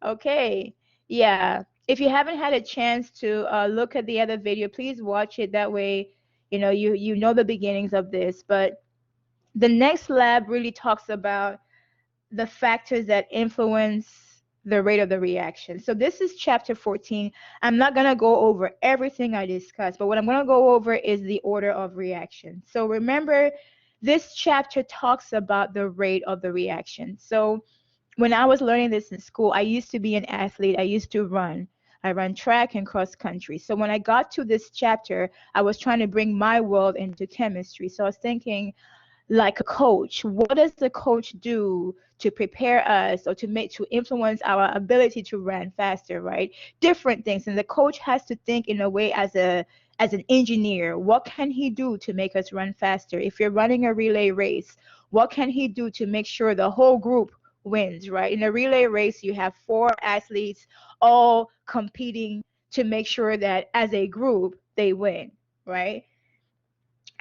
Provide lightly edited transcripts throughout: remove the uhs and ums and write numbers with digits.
Okay. Yeah. If you haven't had a chance to look at the other video, please watch it. That way, you know the beginnings of this. But the next lab really talks about the factors that influence the rate of the reaction. So this is chapter 14. I'm not going to go over everything I discussed, but what I'm going to go over is the order of reaction. So remember, this chapter talks about the rate of the reaction. So when I was learning this in school, I used to be an athlete. I used to run. I run track and cross country. So when I got to this chapter, I was trying to bring my world into chemistry. So I was thinking, like a coach, what does the coach do to prepare us or to influence our ability to run faster, right? Different things. And the coach has to think in a way as an engineer. What can he do to make us run faster? If you're running a relay race, what can he do to make sure the whole group wins, right? In a relay race, you have four athletes all competing to make sure that as a group they win, right?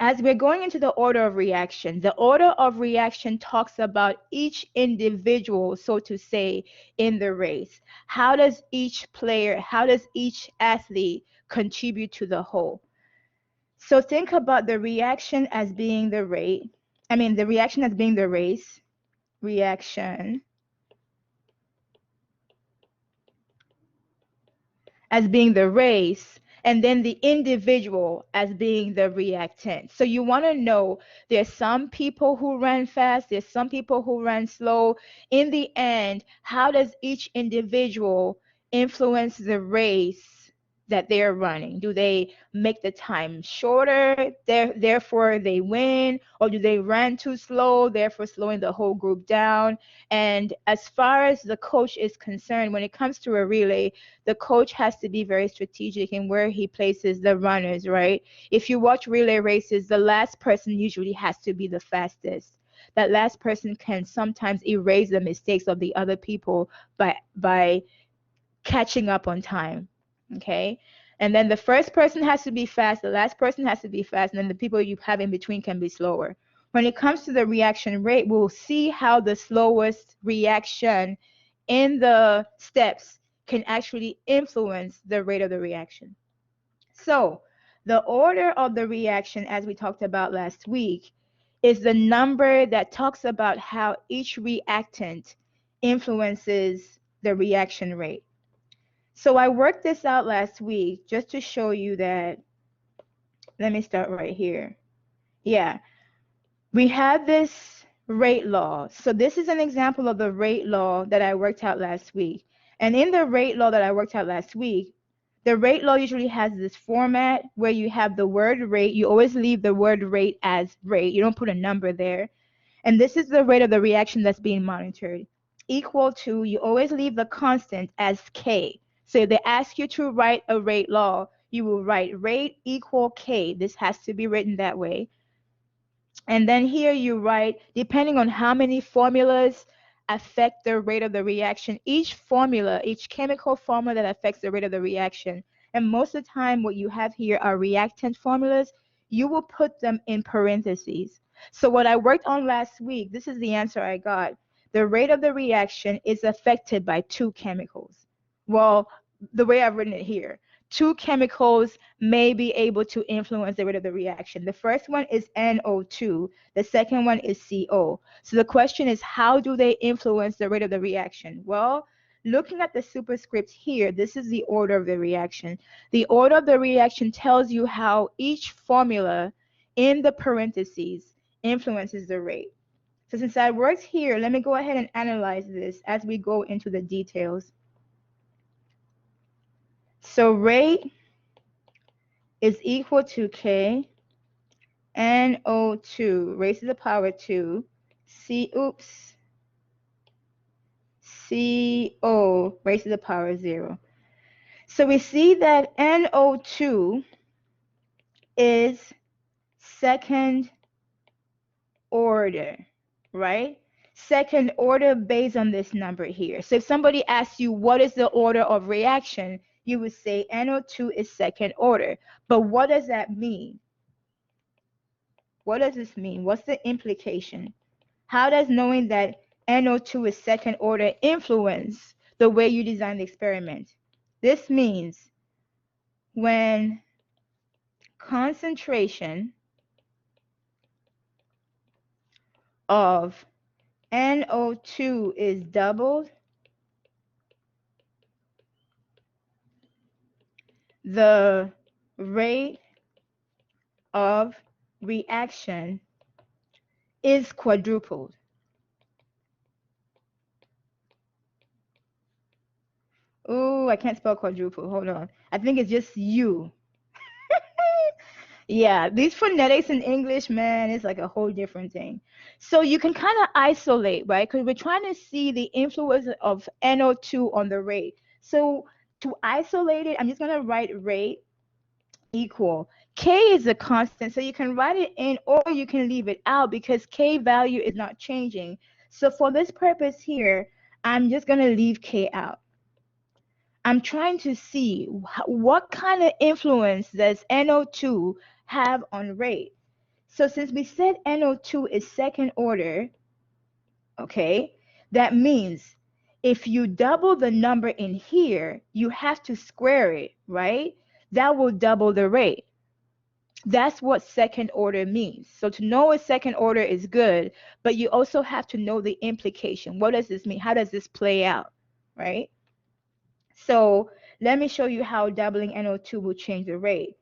As we're going into the order of reaction, the order of reaction talks about each individual, so to say, in the race. How does each player, how does each athlete contribute to the whole? So think about the reaction as being the rate. I mean, the reaction as being the race, reaction as being the race, and then the individual as being the reactant. So you want to know there's some people who run fast, there's some people who run slow. In the end, how does each individual influence the race that they're running? Do they make the time shorter, therefore they win, or do they run too slow, therefore slowing the whole group down? And as far as the coach is concerned, when it comes to a relay, the coach has to be very strategic in where he places the runners, right? If you watch relay races, the last person usually has to be the fastest. That last person can sometimes erase the mistakes of the other people by catching up on time. Okay? And then the first person has to be fast, the last person has to be fast, and then the people you have in between can be slower. When it comes to the reaction rate, we'll see how the slowest reaction in the steps can actually influence the rate of the reaction. So the order of the reaction, as we talked about last week, is the number that talks about how each reactant influences the reaction rate. So I worked this out last week just to show you that. Let me start right here. Yeah, we had this rate law. So this is an example of the rate law that I worked out last week. And in the rate law that I worked out last week, the rate law usually has this format where you have the word rate. You always leave the word rate as rate. You don't put a number there. And this is the rate of the reaction that's being monitored. Equal to, you always leave the constant as K. So if they ask you to write a rate law, you will write rate equal K. This has to be written that way. And then here you write, depending on how many formulas affect the rate of the reaction, each formula, each chemical formula that affects the rate of the reaction, and most of the time what you have here are reactant formulas, you will put them in parentheses. So what I worked on last week, this is the answer I got. The rate of the reaction is affected by two chemicals. Well, the way I've written it here, two chemicals may be able to influence the rate of the reaction. The first one is NO2. The second one is CO. So the question is, how do they influence the rate of the reaction? Well, looking at the superscript here, this is the order of the reaction. The order of the reaction tells you how each formula in the parentheses influences the rate. So since I worked here, let me go ahead and analyze this as we go into the details. So rate is equal to K NO2 raised to the power 2 CO raised to the power 0. So we see that NO2 is second order, right? Second order based on this number here. So if somebody asks you what is the order of reaction, you would say NO2 is second order. But what does that mean? What does this mean? What's the implication? How does knowing that NO2 is second order influence the way you design the experiment. This means when concentration of NO2 is doubled, the rate of reaction is quadrupled. Oh, I can't spell quadruple. Hold on. I think it's just U. Yeah, these phonetics in English, man, it's like a whole different thing. So you can kind of isolate, right? Because we're trying to see the influence of NO2 on the rate. So to isolate it, I'm just going to write rate equal. K is a constant, so you can write it in or you can leave it out because K value is not changing. So for this purpose here, I'm just going to leave K out. I'm trying to see what kind of influence does NO2 have on rate. So since we said NO2 is second order, okay, that means if you double the number in here, you have to square it, right? That will double the rate. That's what second order means. So to know a second order is good, but you also have to know the implication. What does this mean? How does this play out, right? So let me show you how doubling NO2 will change the rate.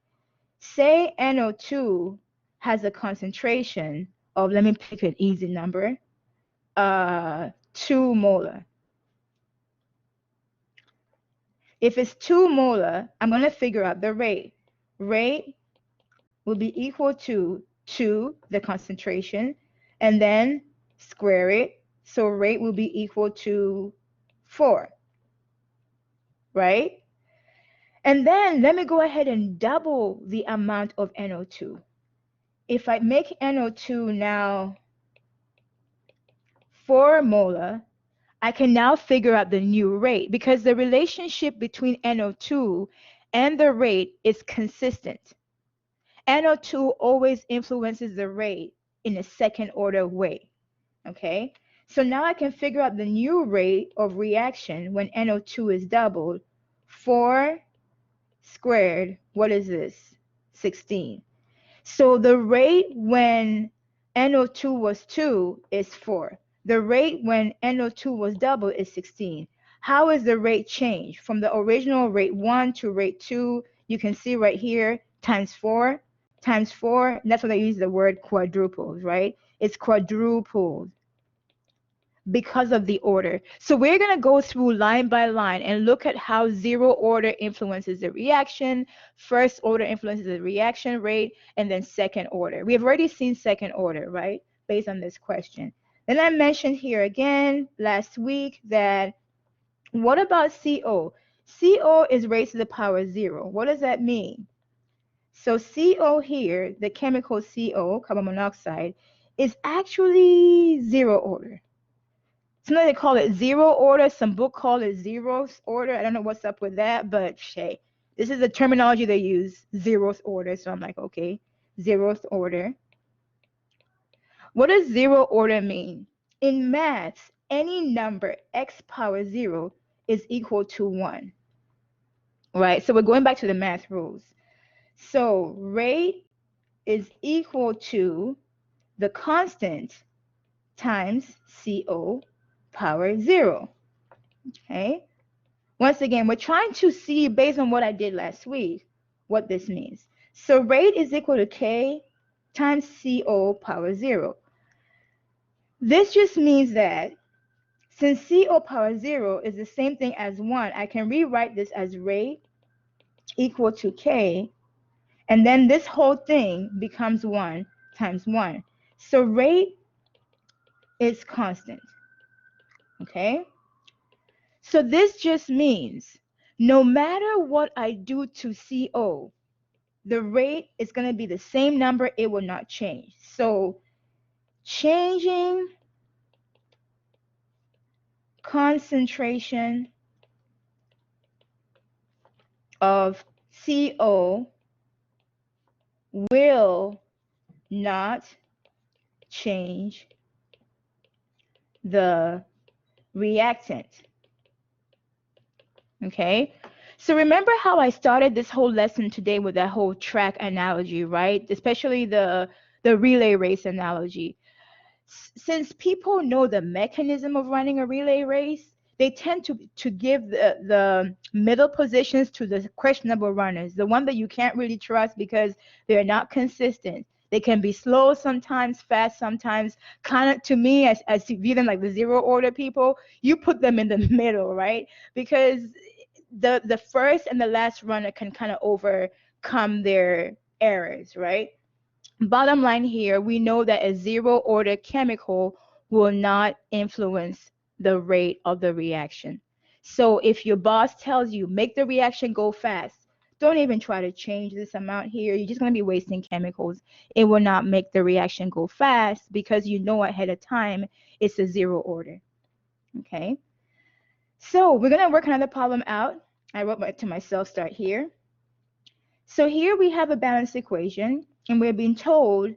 Say NO2 has a concentration of, let me pick an easy number, 2 molar. If it's 2 molar, I'm going to figure out the rate. Rate will be equal to 2, the concentration, and then square it. So rate will be equal to 4, right? And then let me go ahead and double the amount of NO2. If I make NO2 now 4 molar, I can now figure out the new rate because the relationship between NO2 and the rate is consistent. NO2 always influences the rate in a second order way. Okay, so now I can figure out the new rate of reaction when NO2 is doubled. 4 squared, what is this? 16. So the rate when NO2 was 2 is 4. The rate when NO2 was doubled is 16. How is the rate changed? From the original rate 1 to rate 2, you can see right here, times 4, times 4. That's when I use the word quadrupled, right? It's quadrupled because of the order. So we're going to go through line by line and look at how zero order influences the reaction, first order influences the reaction rate, and then second order. We have already seen second order, right, based on this question. Then I mentioned here again last week that what about CO? CO is raised to the power 0. What does that mean? So CO here, the chemical CO, carbon monoxide, is actually zero order. Sometimes they call it zero order. Some book call it zeroth order. I don't know what's up with that, but hey, this is the terminology they use, zeroth order. So I'm like, okay, zeroth order. What does zero order mean? In maths, any number x power 0 is equal to 1, right? So we're going back to the math rules. So rate is equal to the constant times CO power 0. Okay. Once again, we're trying to see, based on what I did last week, what this means. So rate is equal to K times CO power 0. This just means that since CO power 0 is the same thing as 1, I can rewrite this as rate equal to K, and then this whole thing becomes 1 times 1. So rate is constant. Okay? So this just means no matter what I do to CO, the rate is going to be the same number. It will not change. So changing concentration of CO will not change the reactant. Okay. So remember how I started this whole lesson today with that whole track analogy, right? Especially the relay race analogy. Since people know the mechanism of running a relay race, they tend to give the middle positions to the questionable runners, the one that you can't really trust because they're not consistent. They can be slow sometimes, fast sometimes. Kind of, to me, as you view them like the zero order people, you put them in the middle, right? Because the first and the last runner can kind of overcome their errors, right? Bottom line here, we know that a zero order chemical will not influence the rate of the reaction. So if your boss tells you make the reaction go fast, don't even try to change this amount here. You're just going to be wasting chemicals. It will not make the reaction go fast because you know ahead of time it's a zero order. Okay. So we're going to work another problem out. I wrote to myself, start here. So here we have a balanced equation, and we're being told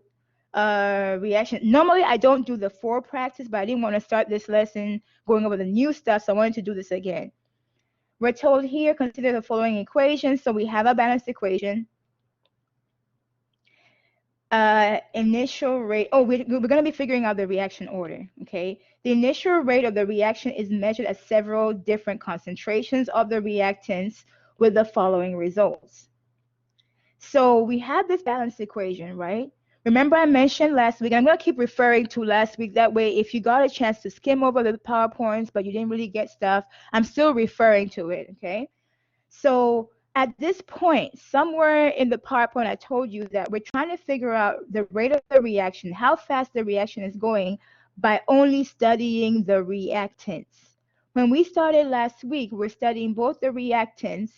reaction. Normally, I don't do the for practice, but I didn't want to start this lesson going over the new stuff, so I wanted to do this again. We're told here, consider the following equation. So we have a balanced equation. Initial rate, we're going to be figuring out the reaction order, okay? The initial rate of the reaction is measured at several different concentrations of the reactants with the following results. So we have this balanced equation, right? Remember I mentioned last week, I'm going to keep referring to last week. That way, if you got a chance to skim over the PowerPoints, but you didn't really get stuff, I'm still referring to it, okay? So at this point, somewhere in the PowerPoint, I told you that we're trying to figure out the rate of the reaction, how fast the reaction is going by only studying the reactants. When we started last week, we're studying both the reactants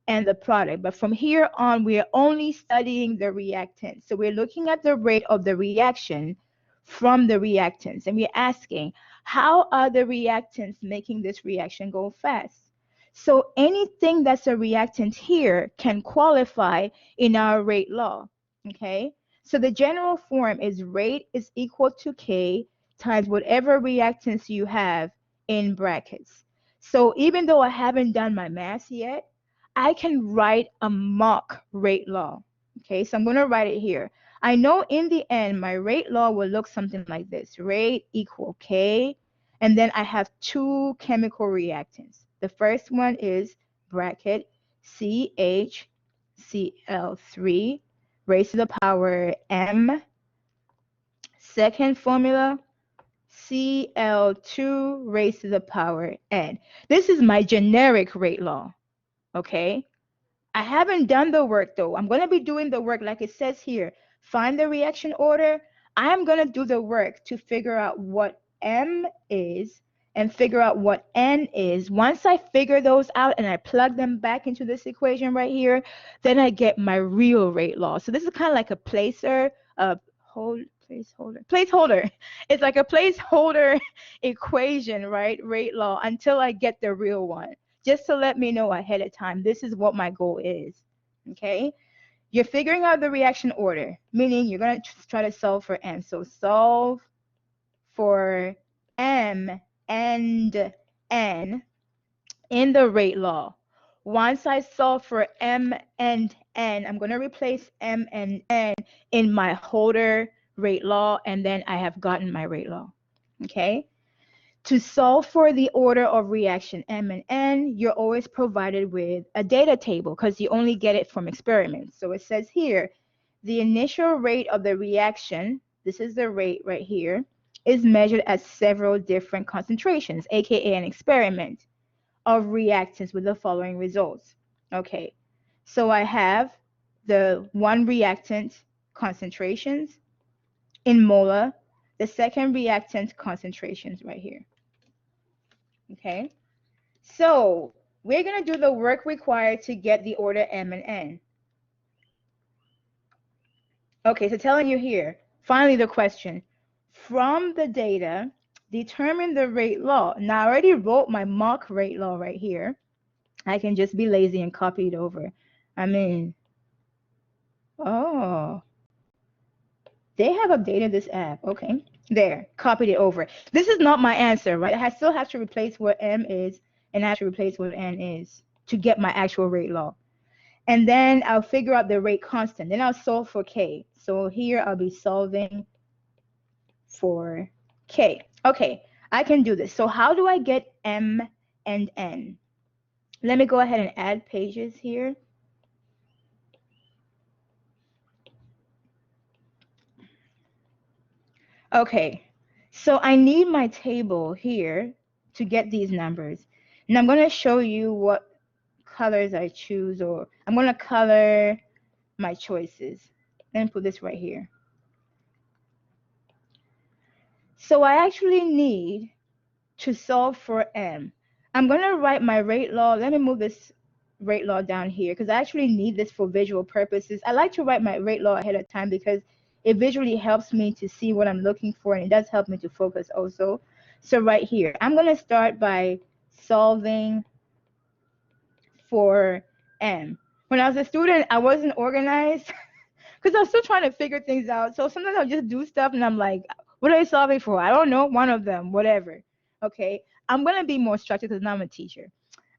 and the product. But from here on, we're only studying the reactants. So we're looking at the rate of the reaction from the reactants. And we're asking, how are the reactants making this reaction go fast? So anything that's a reactant here can qualify in our rate law, okay? So the general form is rate is equal to K times whatever reactants you have in brackets. So even though I haven't done my math yet, I can write a mock rate law. Okay, so I'm going to write it here. I know in the end, my rate law will look something like this. Rate equal K, and then I have two chemical reactants. The first one is bracket CHCl3 raised to the power M. Second formula, Cl2 raised to the power N. This is my generic rate law. Okay, I haven't done the work though. I'm going to be doing the work like it says here. Find the reaction order. I am going to do the work to figure out what M is and figure out what N is. Once I figure those out and I plug them back into this equation right here, then I get my real rate law. So this is kind of like a placeholder. It's like a placeholder equation, right? Rate law until I get the real one. Just to let me know ahead of time, this is what my goal is, okay? You're figuring out the reaction order, meaning you're going to try to solve for M. So solve for M and N in the rate law. Once I solve for M and N, I'm going to replace M and N in my holder rate law, and then I have gotten my rate law, okay? To solve for the order of reaction M and N, you're always provided with a data table because you only get it from experiments. So it says here, the initial rate of the reaction, this is the rate right here, is measured at several different concentrations, aka an experiment of reactants with the following results. Okay, so I have the one reactant concentrations in molar, the second reactant concentrations right here. Okay, so we're going to do the work required to get the order M and N. Okay, so telling you here, finally the question. From the data, determine the rate law. Now, I already wrote my mock rate law right here. I can just be lazy and copy it over. I mean, oh, they have updated this app. Okay, there, copied it over. This is not my answer, right? I still have to replace what M is, and I have to replace what N is. to get my actual rate law. And then I'll figure out the rate constant. Then I'll solve for K. So here I'll be solving for K. Okay, I can do this. So how do I get M and N? Let me go ahead and add pages here. Okay, so I need my table here to get these numbers. And I'm going to show you what colors I choose, or I'm going to color my choices. Let me put this right here. So I actually need to solve for M. I'm going to write my rate law. Let me move this rate law down here because I actually need this for visual purposes. I like to write my rate law ahead of time because it visually helps me to see what I'm looking for, and it does help me to focus also. So right here, I'm going to start by solving for M. When I was a student, I wasn't organized because I was still trying to figure things out. So sometimes I'll just do stuff and I'm like, what are they solving for? I don't know. One of them, whatever. Okay. I'm going to be more structured because now I'm a teacher.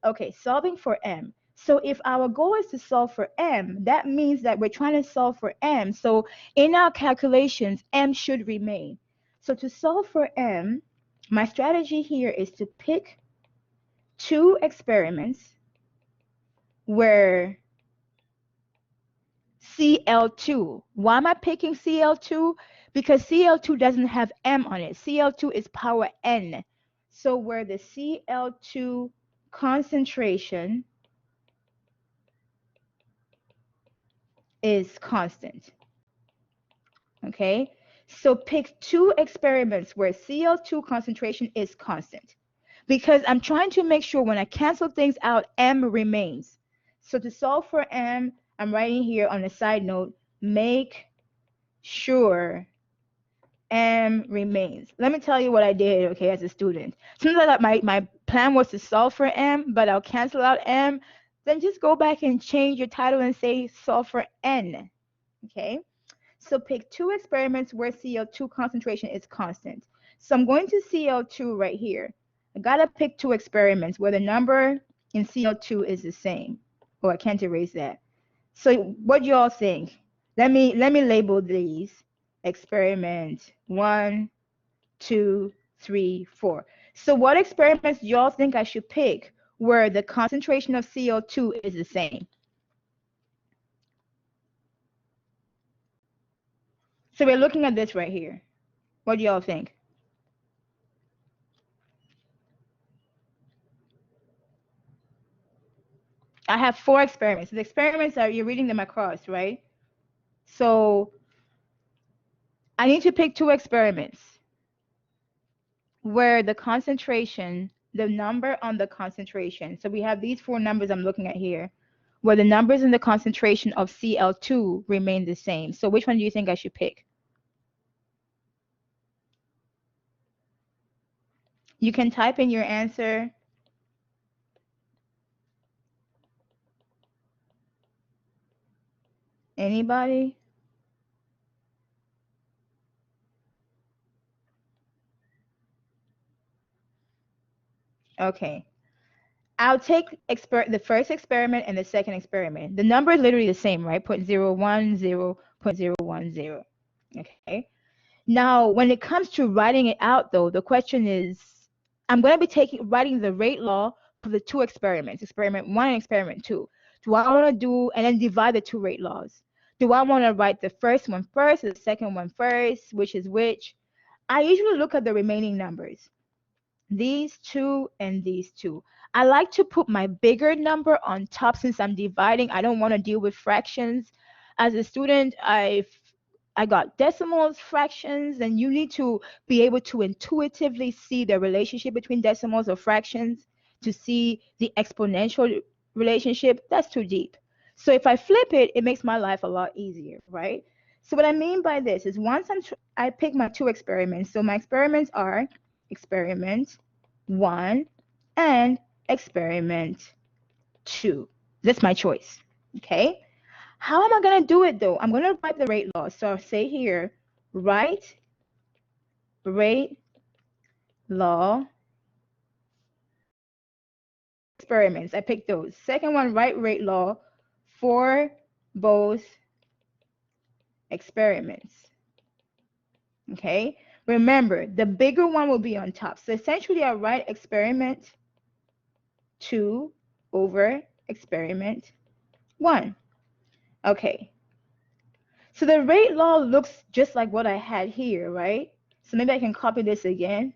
Okay. Solving for M. So if our goal is to solve for M, that means that we're trying to solve for M. So in our calculations, M should remain. So to solve for M, my strategy here is to pick 2 experiments where Cl2. Why am I picking Cl2? Because Cl2 doesn't have M on it. Cl2 is power N. So where the Cl2 concentration is constant. Okay? So pick 2 experiments where Cl2 concentration is constant. Because I'm trying to make sure when I cancel things out, M remains. So to solve for M, I'm writing here on a side note, make sure M remains. Let me tell you what I did, okay, as a student. Sometimes my plan was to solve for M, but I'll cancel out M. Then just go back and change your title and say solve for N, okay? So pick 2 experiments where Cl2 concentration is constant. So I'm going to Cl2 right here. I gotta pick 2 experiments where the number in Cl2 is the same. Oh, I can't erase that. So what do y'all think? Let me label these. Experiment 1, 2, 3, 4. So what experiments do y'all think I should pick where the concentration of Cl2 is the same? So we're looking at this right here. What do y'all think? I have 4 experiments. The experiments are, you're reading them across, right? So I need to pick 2 experiments where the concentration, the number on the concentration. So we have these 4 numbers I'm looking at here, where the numbers in the concentration of Cl2 remain the same. So which one do you think I should pick? You can type in your answer. Anybody? Okay. I'll take the first experiment and the second experiment. The number is literally the same, right? 0.010, 0.010. Okay. Now, when it comes to writing it out, though, the question is, I'm going to be writing the rate law for the 2 experiments, experiment 1 and experiment 2. Do I want to do, and then divide the 2 rate laws? Do I want to write the first one first or the second one first, which is which? I usually look at the remaining numbers, these 2 and these 2. I like to put my bigger number on top since I'm dividing. I don't want to deal with fractions. As a student, I got decimals, fractions, and you need to be able to intuitively see the relationship between decimals or fractions to see the exponential relationship. That's too deep. So if I flip it, it makes my life a lot easier, right? So what I mean by this is once I pick my 2 experiments. So my experiments are experiment 1 and experiment 2. That's my choice, okay? How am I going to do it though? I'm going to write the rate law. So I'll say here, write rate law experiments. I picked those. Second one, write rate law for both experiments. Okay, remember the bigger one will be on top. So essentially I write experiment 2 over experiment 1. Okay, so the rate law looks just like what I had here, right? So maybe I can copy this again.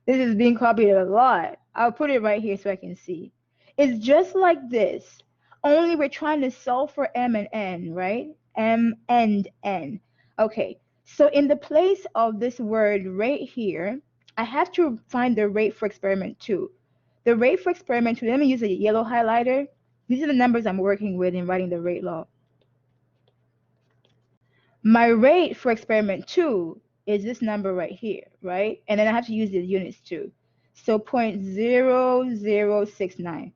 This is being copied a lot. I'll put it right here so I can see. It's just like this, only we're trying to solve for m and n, right? M and n. Okay, so in the place of this word rate here, I have to find the rate for experiment 2. The rate for experiment 2, let me use a yellow highlighter. These are the numbers I'm working with in writing the rate law. My rate for experiment 2 is this number right here, right? And then I have to use the units too. So 0.0069.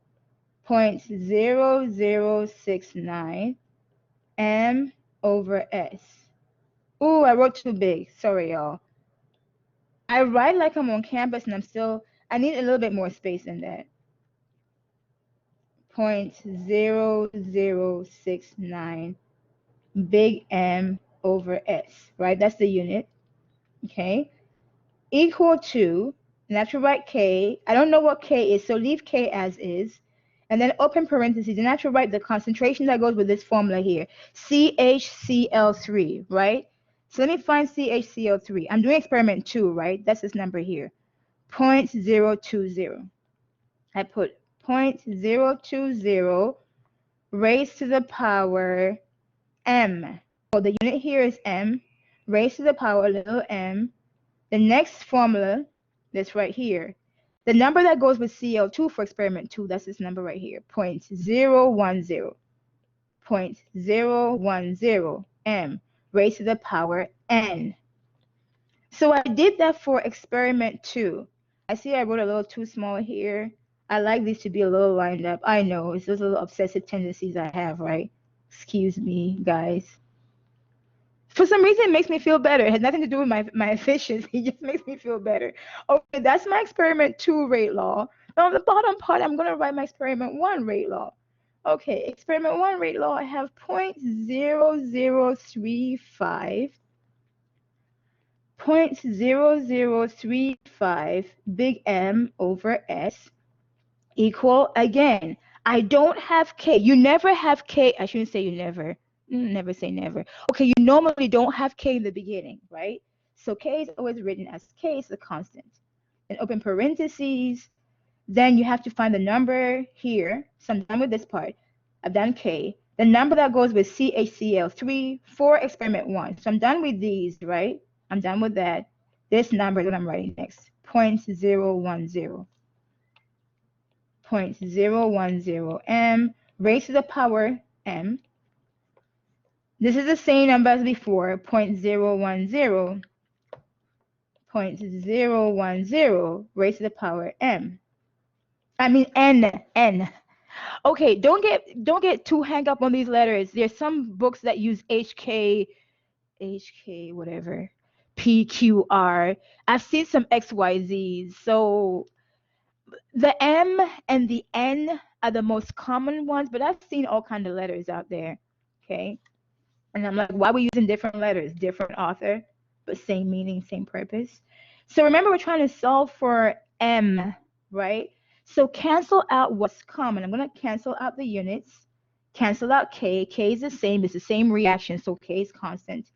0.0069 m over s. Ooh, I wrote too big. Sorry, y'all. I write like I'm on campus and I need a little bit more space than that. 0.0069 big M over S, right? That's the unit, okay? Equal to, and I have to write K. I don't know what K is, so leave K as is. And then open parentheses, and I have to write the concentration that goes with this formula here, CHCl3, right? So let me find CHCl3. I'm doing experiment 2, right? That's this number here, 0.020. I put 0.020 raised to the power m. So the unit here is m, raised to the power little m. The next formula, that's right here, the number that goes with Cl2 for experiment 2, that's this number right here, 0.010. 0.010 m raised to the power n. So I did that for experiment 2. I see I wrote a little too small here. I like these to be a little lined up. I know, it's those little obsessive tendencies I have, right? Excuse me, guys. For some reason, it makes me feel better. It has nothing to do with my efficiency. It just makes me feel better. Okay, that's my experiment 2 rate law. Now on the bottom part, I'm going to write my experiment 1 rate law. Okay, experiment 1 rate law, I have 0.0035 0.0035 big M over S equal, again, I don't have K. You never have K. I shouldn't say you never. Never say never. Okay, you normally don't have K in the beginning, right? So K is always written as K is the constant. And open parentheses, then you have to find the number here. So I'm done with this part. I've done K. The number that goes with CHCl3 for experiment 1. So I'm done with these, right? I'm done with that. This number is what I'm writing next, 0.010. 0.010 m raised to the power m. This is the same number as before, 0.010. 0.010 raised to the power m. I mean n. Okay, don't get too hung up on these letters. There's some books that use HK, whatever, PQR. I've seen some XYZs. So the M and the N are the most common ones, but I've seen all kinds of letters out there. Okay. And I'm like, why are we using different letters? Different author, but same meaning, same purpose. So remember, we're trying to solve for M, right? So cancel out what's common. I'm going to cancel out the units, cancel out K. K is the same. It's the same reaction, so K is constant.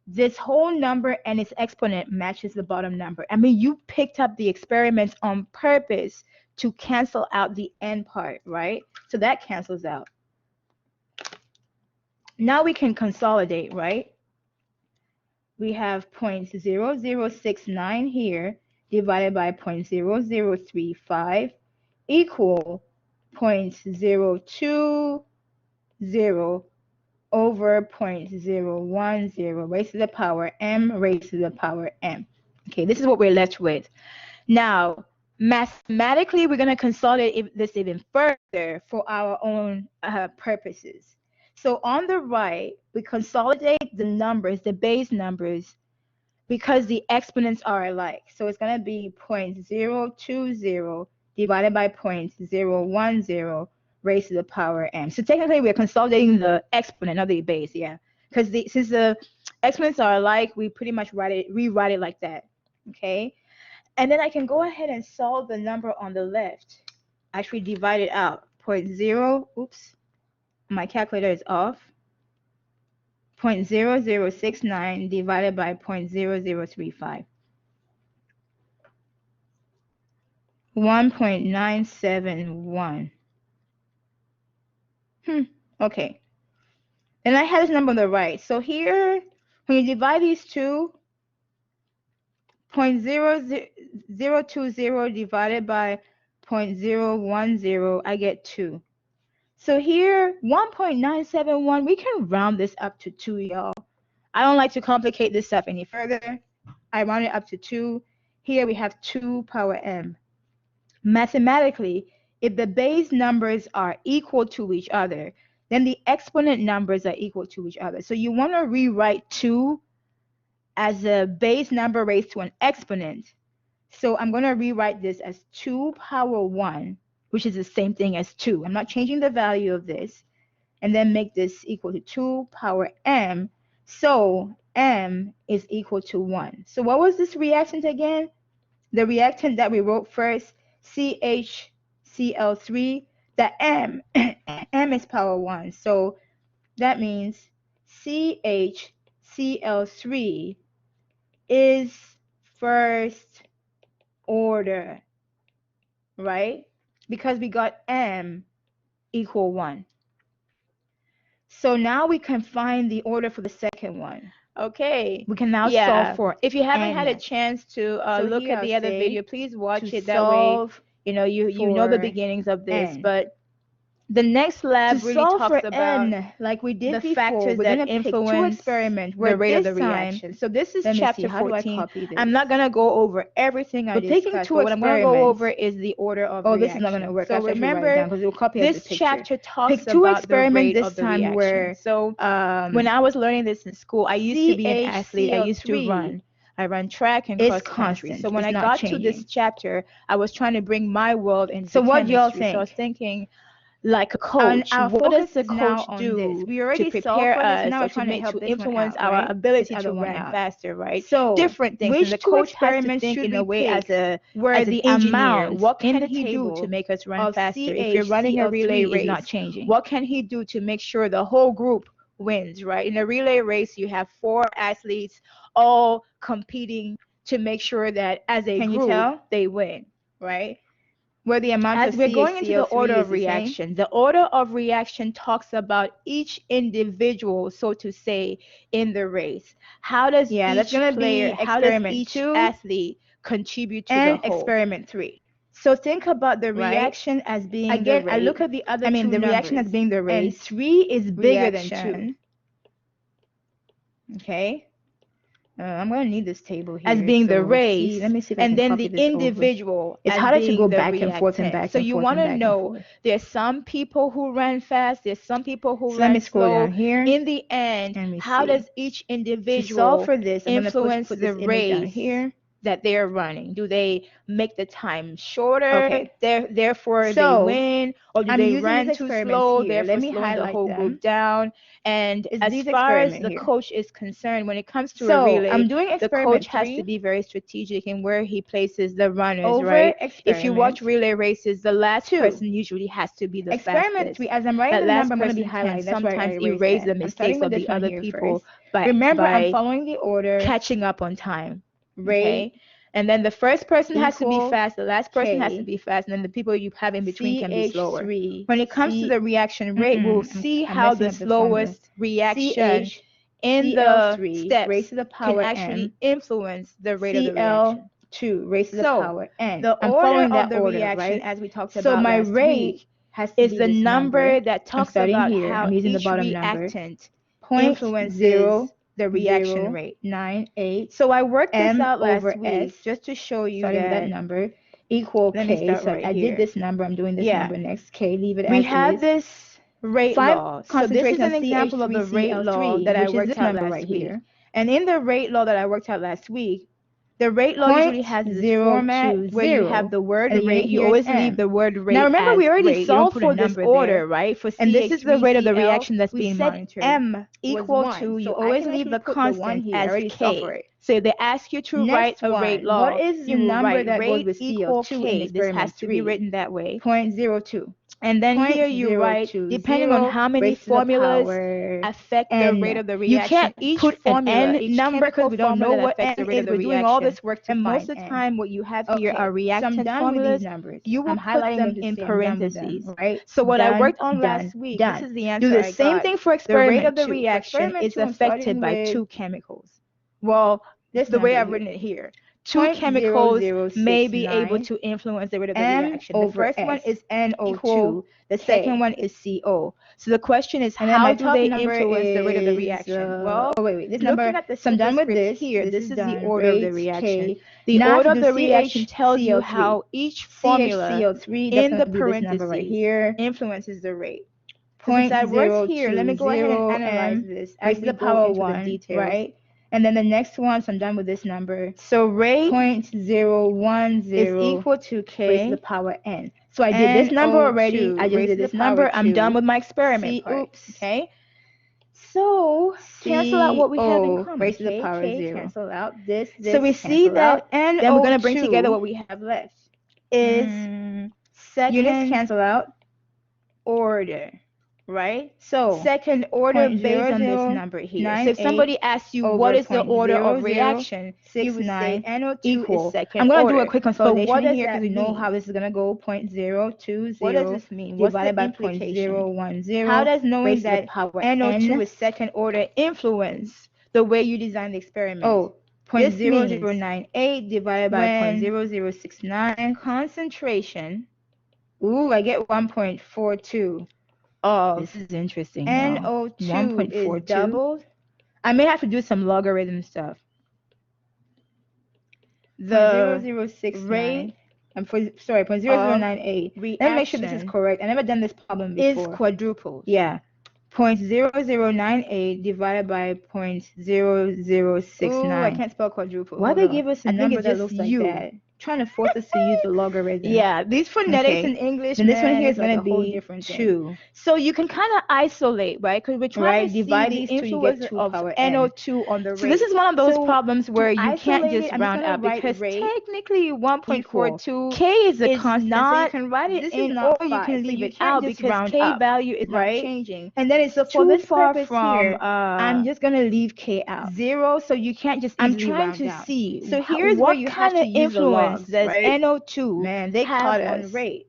This whole number and its exponent matches the bottom number. I mean, you picked up the experiments on purpose to cancel out the N part, right? So that cancels out. Now we can consolidate, right? We have 0.0069 here divided by 0.0035 equal 0.020 over 0.010 raised to the power m raised to the power m. Okay, this is what we're left with. Now, mathematically, we're going to consolidate this even further for our own purposes. So on the right, we consolidate the numbers, the base numbers, because the exponents are alike. So it's going to be 0.020 divided by 0.010 raised to the power m. So technically we're consolidating the exponent, not the base, yeah. Because since the exponents are alike, we pretty much rewrite it like that, okay? And then I can go ahead and solve the number on the left. Actually divide it out. Oops, my calculator is off. 0.0069 divided by 0.0035. 1.971. Okay. And I have this number on the right. So here, when you divide these two, 0.020 divided by 0.010, I get 2. So here, 1.971, we can round this up to 2, y'all. I don't like to complicate this stuff any further. I round it up to 2. Here we have 2 power m. Mathematically, if the base numbers are equal to each other, then the exponent numbers are equal to each other. So you want to rewrite 2 as a base number raised to an exponent. So I'm going to rewrite this as 2 power 1, which is the same thing as 2. I'm not changing the value of this. And then make this equal to 2 power m. So m is equal to 1. So what was this reactant again? The reactant that we wrote first, CHCl3, the m, m is power 1. So that means CHCl3 is first order, right? Because we got m equal 1. So now we can find the order for the second one. Okay. We can now solve for. If you haven't had a chance to look at the other video, please watch it. That way, you know the beginnings of this. But the next lab really talks about like we did the factors that influence the rate of the reaction. So this is chapter 14. I'm not going to go over everything I discussed, but what I'm going to go over is the order of reaction. This is not going to work. So remember, this chapter talks about the rate of the reaction. So when I was learning this in school, I used to be an athlete. I used to run. I run track and cross country. So when I got to this chapter, I was trying to bring my world into chemistry. So what y'all think? So I was thinking, like a coach, what does the coach do to prepare us or to influence our ability to run faster, right? So different things. And the coach has to think in a way as the amount. What can he do to make us run faster? If you're running a relay race, not changing. What can he do to make sure the whole group wins, right? In a relay race, you have 4 athletes all competing to make sure that as a group they win, right? Where the amount as we're going into the order of reaction. The order of reaction talks about each individual, so to say, in the race. How does each player, how does each athlete contribute to the whole? Experiment 3. So think about the reaction as being the rate. I look at the other two the reaction as being the rate. And 3 is bigger than 2. Okay. I'm going to need this table here. As being the race, let me see if and then the individual. It's harder to go back and forth and back. So you want to know there's some people who ran fast, there's some people who ran slow. Down here. In the end, how does each individual solve for this? Influence the race here that they're running? Do they make the time shorter? Okay. Therefore they win, or do they run too slow? Therefore slowing the whole group down. And as far as the coach is concerned, when it comes to a relay, the coach has to be very strategic in where he places the runners, right? If you watch relay races, the last person usually has to be the fastest. Experiment 3, as I'm writing the number, I'm going to be highlighting. Sometimes erase the mistakes of the other people by I'm following the order, catching up on time. Right. And then the first person has to be fast, the last person has to be fast, and then the people you have in between can be slower. When it comes to the reaction rate, we'll see how the slowest reaction in the steps can actually influence the rate of the reaction. 2 raised to the power n. The order of the reaction, as we talked about last week, is the number that talks about how each reactant influences the reaction rate. 9.8. So I worked this out last week just to show you that number equal K. So I did this number. I'm doing this number next. K. Leave it as is. We have this rate law. So this is an example of the rate law that I worked out last week. And in the rate law that I worked out last week, The rate law usually has this format where you have the word rate. You always leave the word rate. Now remember, we already rate. solved for this order, right? For and this is the rate of the CH3Cl, reaction that's we being said monitored. M equal was 1, to, you so always I can leave the actually put the 1 constant here. I as already solved for K. it. So they ask you to write a rate law. What is the You will number write that rate goes with equal CO2 in K. This experiment has to be 3? written that way. 0.02. And then here you write, depending on how many formulas affect the rate of the reaction. You can't each put formula, an N each number because we don't know what affects N the rate is. of the We're reaction. doing all this work to and find most of the N. time, what you have here are So reactant I'm done formulas. with these numbers. You will put them in parentheses, right? So what I Done, worked on done, last week, done. this is the answer Do the I same got. thing for The experiment rate of the 2. For reaction experiment is 2, I'm affected starting by with 2 chemicals. Well, this the way number I've here. written it here. 2 chemicals may be able 0.0069 to influence the rate of the M reaction. The over first one S is NO2. equal The K. second one is CO. So the question is, And then how my do top they number influence the rate of the is, reaction? Well, oh wait, this looking number. at the So I'm done with superscript this. here. This is the order of the rate reaction. K. The Now order to of do the reaction tells you CHCl3. how each formula CHCl3 in the definitely be this number right parentheses here. influences the rate. So since I worked here, let me go ahead and analyze this raised as to we the go power into 1, the details. right? And then the next one, so I'm done with this number. So rate 0.010 is equal to K raised to the power N. So I did this number already. I just did this number. I'm done with my experiment part. Oops. Okay. So cancel out what we have in common. Raised to the power K, 0. cancel out this. So we see that NO2, then we're going to bring together what we have left. Is second units cancel out. order, right? So second order based on this number here. So if somebody asks you what is the order of reaction, you would say NO2 equal. is second I'm going to order. do a quick consolidation what does here because that we know mean? how this is going to go. 0.020 What does this mean? What's the divided by implication? 0.010. How does knowing raised to the that power NO2 N is second order influence the way you design the experiment? Oh, This 0.0098 divided by when 0.0069 concentration. Ooh, I get 1.42 of This is interesting. NO2 1.42 is doubled. I may have to do some logarithm stuff. The 0.0069 rate, I'm sorry, 0.0098. Let me make sure this is correct. I've never done this problem before. Is quadrupled. Yeah. 0.0098 divided by 0.0069. Ooh, I can't spell quadruple. Why they give us a number that looks like that? Trying to force us to use the logarithm. Yeah, these phonetics in English. Then this one here is like going to be different 2. So you can kind of isolate, right? Because we're trying to divide see these the two, you get influence 2 of power N. NO2 on the rate. So this is one of those problems where you can't just round out because rate technically 1.42 K is a constant, not, so you can write it in or or you can leave it out because K value is right? not changing. And then it's so for this far purpose from here, I'm just gonna leave K out. 0, so you can't just easily I'm trying round to down. see. So here's where you have to influence does NO2 Man, they have caught on us. rate.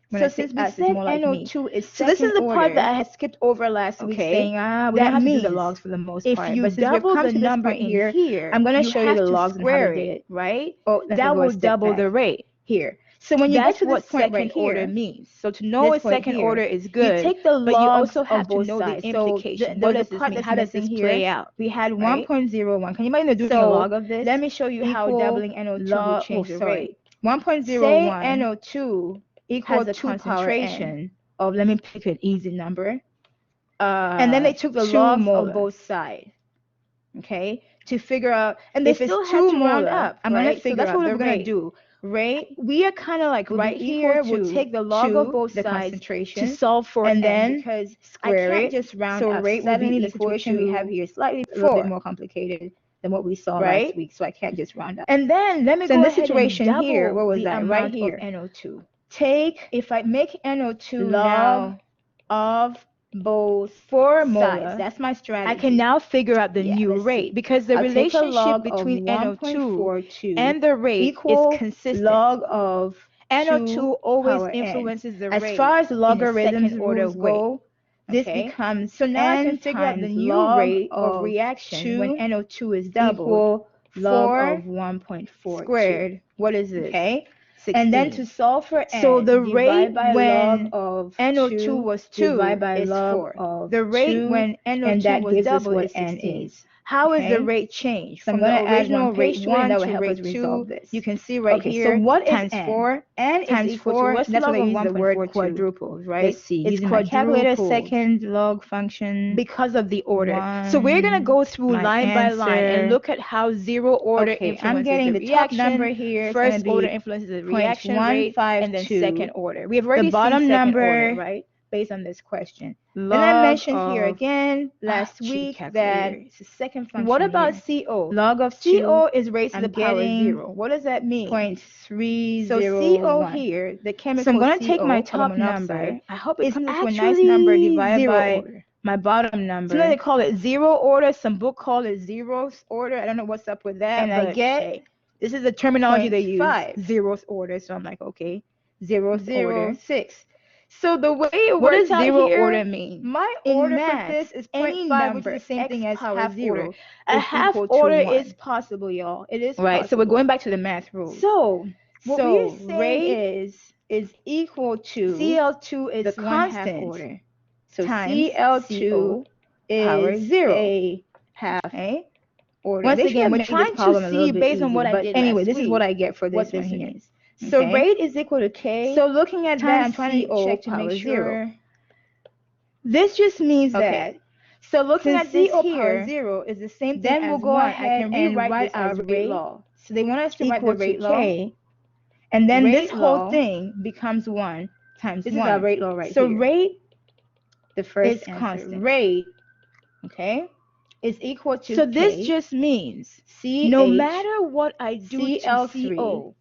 When So I say since we us, said it's more like NO2 me. is So this is the part order, that I had skipped over last week, saying we don't have to do the logs for the most if part. you But since we've double come the to this number point in here, I'm gonna you show you have the to logs and how square they did it, it. right? Oh, that will double the rate. Here. So when you That's get to what this point second right here, order means. So to know a this point second here, order is good, you take the but you logs also have of to both know sides. the implication. So What the does this part mean? that's How does missing this here, play out? we had Right? 1.01. Can you imagine doing the log of this? Let me show you how doubling NO2 will change the rate. 1.01. Say NO2 equals has a to concentration of, let me pick an easy number. And then they took the 2 logs molar. of both sides. Okay, to figure out, and they if still it's have 2 to round molar, up. I'm right? gonna figure so that's out what the we're gonna rate. do. Rate, we are kind of like We'll right here. We'll take the log of both the sides concentration to solve for and n, then because square I can't it. just round So up. rate will be The equal situation to we have here is slightly a little bit 4. more complicated than what we saw Right? last week. So I can't just round up. And then let me So go in this ahead situation and double here, what was the that? amount Right here. of NO2. Take If I make NO2 log now of both 4 sides. molar, That's my strategy. I can now figure out the new let's rate see. because the I'll take a relationship log between of NO2 and the rate equal is consistent. log of NO2 always power influences the As rate. far as logarithms second order rules go, this Okay? becomes So now I n can figure out the times new log rate of 2 reaction when NO2 is doubled. equal log 4 of 1.42 squared. What is this? Okay. 16. And then to solve for n, so the divide rate by when log of NO2 2 was 2 divide by is log 4. of The rate 2, when and NO2 that was gives us doubled what is n 16. is. how is the rate changed from the original rate 1 to rate 2? You can see right here. So what is times n? 4 n times is equal to, What's that's log why I of use the word 1.42? quadruples, right? Let's see. It's Using my calculator, second log function. Because of the order. So we're going to go through line by line and look at how zero order influences I'm getting the top reaction. number here. First order influences the reaction rate, and then second order. We have already the bottom seen second number, order, right? Based on this question. Log and I mentioned here of- again last week that it's the second function. what about here. CO? Log of 2. CO is raised to I'm the power getting 0. What does that mean? 0.301. So CO here, the chemical So I'm going to CO, take my carbon top monoxide, number. I hope it comes to a nice actually number divided zero by order. My bottom number. Sometimes they call it zero order. Some book call it zeros order. I don't know what's up with that. And I get, hey, this is the terminology they use. 0.5. Zeros order. So I'm like, okay, zeros order. 6. So the way it What works does out zero here, order mean? My In order math, for this is any 0.5, number, which is the same thing as half 0. order. A is half equal to order 1. is possible, y'all. It is right. possible. So we're going back to the math rules. So what we're saying rate is equal to Cl2 is the one constant half order. So times Cl2 is power 0. a half order. Once again, we're trying to see based on what I did anyway, last this week, is what I get for this what one this here. means. So rate is equal to K. So looking at that, I'm trying to check to make sure. This just means that. So looking Since at this CO here, power 0 is the same thing then as we'll go 1. ahead I can rewrite and this our as rate rate law. So they want us to write the rate law. K, and then Rate this whole law thing becomes 1 times This 1. is our rate law right so here. So rate, the first is answer. constant. Rate, is equal to So K, this just means no matter what I do Cl3, to CO,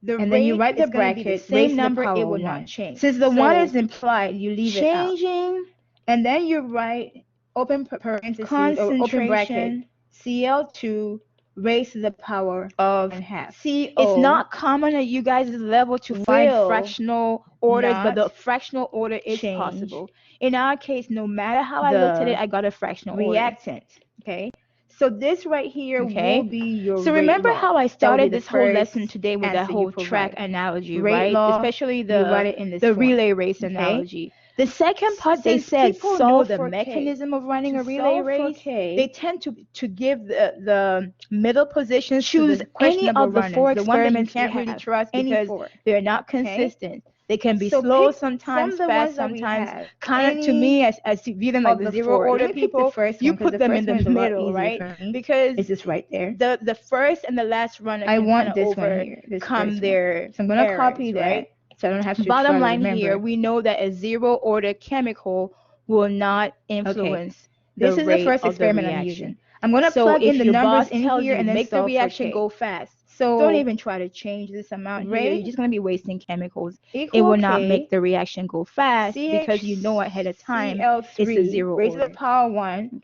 the and rate then you write the is going to be the bracket, same raise to the number, it power will 1. not change. Since the So 1 is implied, you leave it out. changing, And then you write open parentheses or open bracket Cl2 raised to the power of half. CO. It's not common at you guys' level to find fractional orders, but the fractional order is possible. In our case, no matter how I looked at it, I got a fractional reactant. order. So this right here will be your So remember rate law. how I started this whole first lesson today with that answer you whole provide. track analogy, Rate right? law, Especially you write it in this the form. relay race analogy. The second part, they Since said people know solve the for K. mechanism of running To a relay solve for race. K, They tend to give the middle positions choose to the questionable any of the runners, 4 the one that you experiments can't we really have. trust Any because 4. they're not consistent. They can be So slow pick sometimes, from the fast ones that we sometimes. have, Kind of to me, as you view them like of the the zero 4. order Let me pick the people, first you one, 'cause put the them first in the one is a lot middle, easier right? for me. Because It's just right there. the first and the last runner I can want kind of this one here. This overcome first their one. So I'm going to copy errors, that, right? so I don't have to Bottom try to line remember. here, we know that a zero order chemical will not influence This the is the rate first of the experiment I'm reaction. using. I'm going to So plug in if the your numbers boss in tells here you and then make the solve for reaction K. go fast, So don't even try to change this amount here. You're just going to be wasting chemicals. It equal will not K, make the reaction go fast because you know ahead of time it's a zero raised to order. the power 1.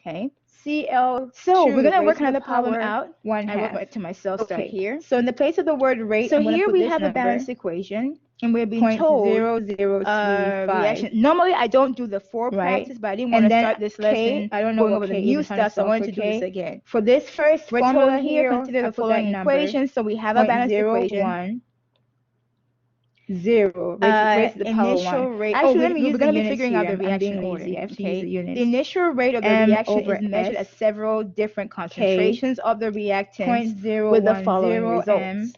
Cl2 So we're going to work raised to the another problem power out. 1 I wrote half. it to myself start here. So in the place of the word rate, So I'm going to here put we this have a number, balanced equation, and we're being told 0.0035. reaction. Normally I don't do the 4 practice, but I didn't want to start this lesson I don't know going what over the K new is, I'm trying to stuff, so I solve wanted for to do K. this again. For this first We're formula told here, here, consider I the put that following number, equation. So we have a balanced equation. 0 raised to the power 1. Initial rate. Actually, Oh, let me use we're going to be the figuring units out the here. I'm reaction being order. lazy. I have to use Okay. the units. The initial rate of the M reaction over is measured S at several different concentrations of the reactants 0.010 with the following results. M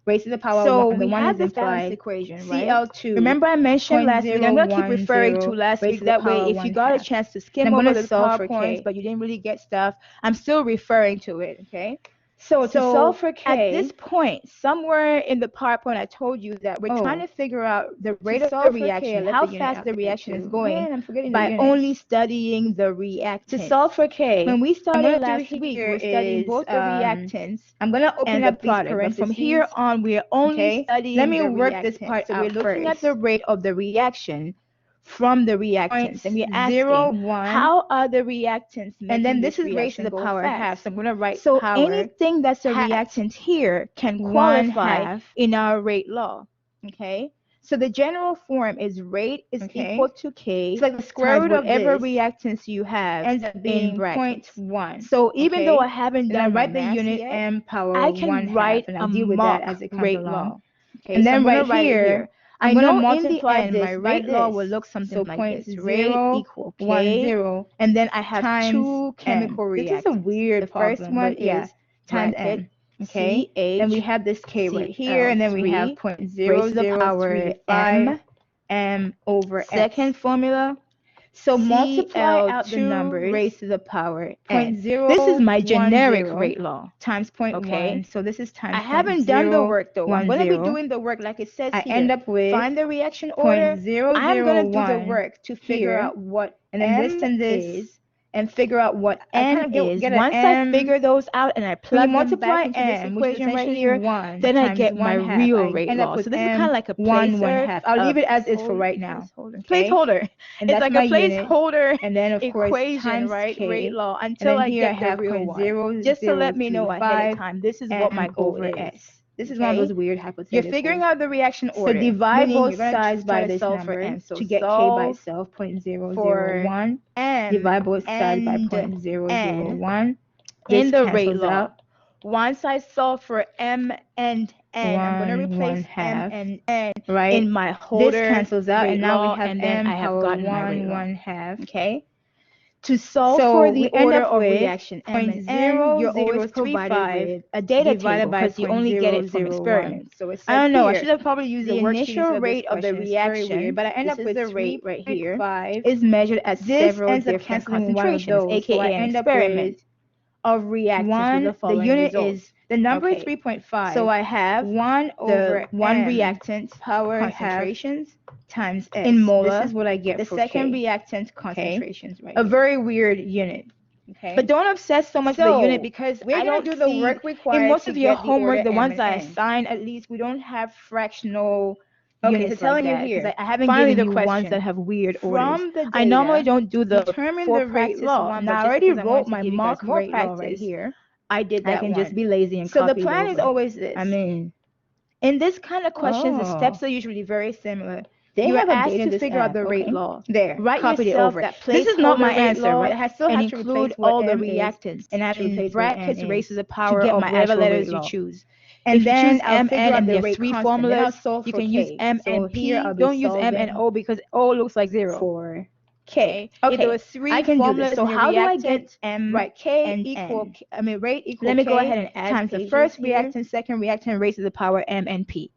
raised to the power So 1. The we 1 have is this balanced implied. equation, right? Cl2. Remember I mentioned last week, I'm going to keep referring to last raised week. to the That way, power if you got a 1/2. chance to skim I'm over gonna the solve for PowerPoints, K. but you didn't really get stuff, I'm still referring to it, okay? So to solve for K, at this point, somewhere in the PowerPoint, I told you that we're trying to figure out the rate of the reaction, how fast the reaction is going by only studying the reactants. To solve for K, when we started last week, week, we were studying both the reactants I'm going to open and up the these product. But parentheses. from here on, we're only studying Let me the work reactants. this part so out we're looking first. at the rate of the reaction from the reactants, and we're asking 0.01. how are the reactants making And then this is raised reaction to the go power fast? half. So I'm going to write So power anything that's a half. reactant here can 1/2 qualify in our rate law. Okay. So the general form is rate is equal to K. It's like the square root of whatever this reactants you have ends up being in brackets. 0.1. So even though I haven't and done I my write the math unit yet, M power I can 1/2, write and a I deal with mock that as it comes rate along. law. Okay, And so then I'm gonna right write it here, I'm going to multiply this. My rate law will look something like this. Rate equal K, and then I have two chemical reactions. This is a weird problem. The first one is times M. Okay. Then we have this K right here, and then we have 0.003 M over S. Second formula. So multiply out the numbers raised to the power n. This is my generic rate law times 0.1. Okay. So this is times. I haven't done the work though. I'm going to be doing the work like it says here. I end up with find the reaction order. 0.001. I'm going to do the work to figure out what and then this and this is, and figure out what N is. Once I figure those out and I plug them back into this equation right here, then I get my real rate law. So this is kind of like a placeholder. I'll leave it as is for right now. Placeholder. And it's like a placeholder and then of course equation, right? K, rate law until I get the real one. Just to let me know ahead of time, this is what my goal is. S. This is one of those weird hypotheticals. You're figuring out the reaction order. So divide both sides by this number so to get K by itself, 0.001. Divide both sides by 0.001. In the rate law. Once I solve for M and N, I'm going to replace M and N in my holder. This cancels out, and now we have and M I have gotten my rate law. 1/2. Okay. To solve for the order of reaction M and N, you're always provided with a data table because you only get it from experiments. So it's I don't know. I should have probably used the initial rate of the reaction, but I end up with the rate right here is measured at several different concentrations, aka so an experiment of reactants with the following unit results. is the number is 3.5. So I have 1 over one M reactant power concentrations times S. in molar. This is what I get the for second K. reactant concentrations right A here. very weird unit. Okay. But don't obsess so much with the unit because we're I don't do the work required in most to of your get homework, the ones I M and N. assign, at least we don't have fractional Okay, units so telling like you that, here, 'cause I haven't finally given the you question. ones that have weird orders. From the data, I normally don't do the determine for the rate practice law. one, Now but I just already because I wrote wanted to my give you mock guys more rate law practice right here. I did that I can one. just be lazy and So the copy it plan is over. always this. I mean, in this kind of questions, the Oh. steps are usually very similar. they You are have asked updated to this figure out app. the rate Okay. law. There, Write copied it yourself over. that This is not my placeholder rate answer, law, right? I still and have to include replace what all the M is, reactants and I have to in replace what brackets N raised to is the power get of my whatever actual letters rate you law. choose. And if you then choose I'll M figure N out and the there's rate three constant. Then I'll formulas, solve you for can K. use M So and P. here I'll be Don't use M solving and O because O looks like 0. for K. Okay. If there was three I can do formulas this. So in the how do I reactant, get M right, K and equal, N? I mean rate equal Let me K go ahead and add times the pages first here. reactant, second reactant raised to the power M and P.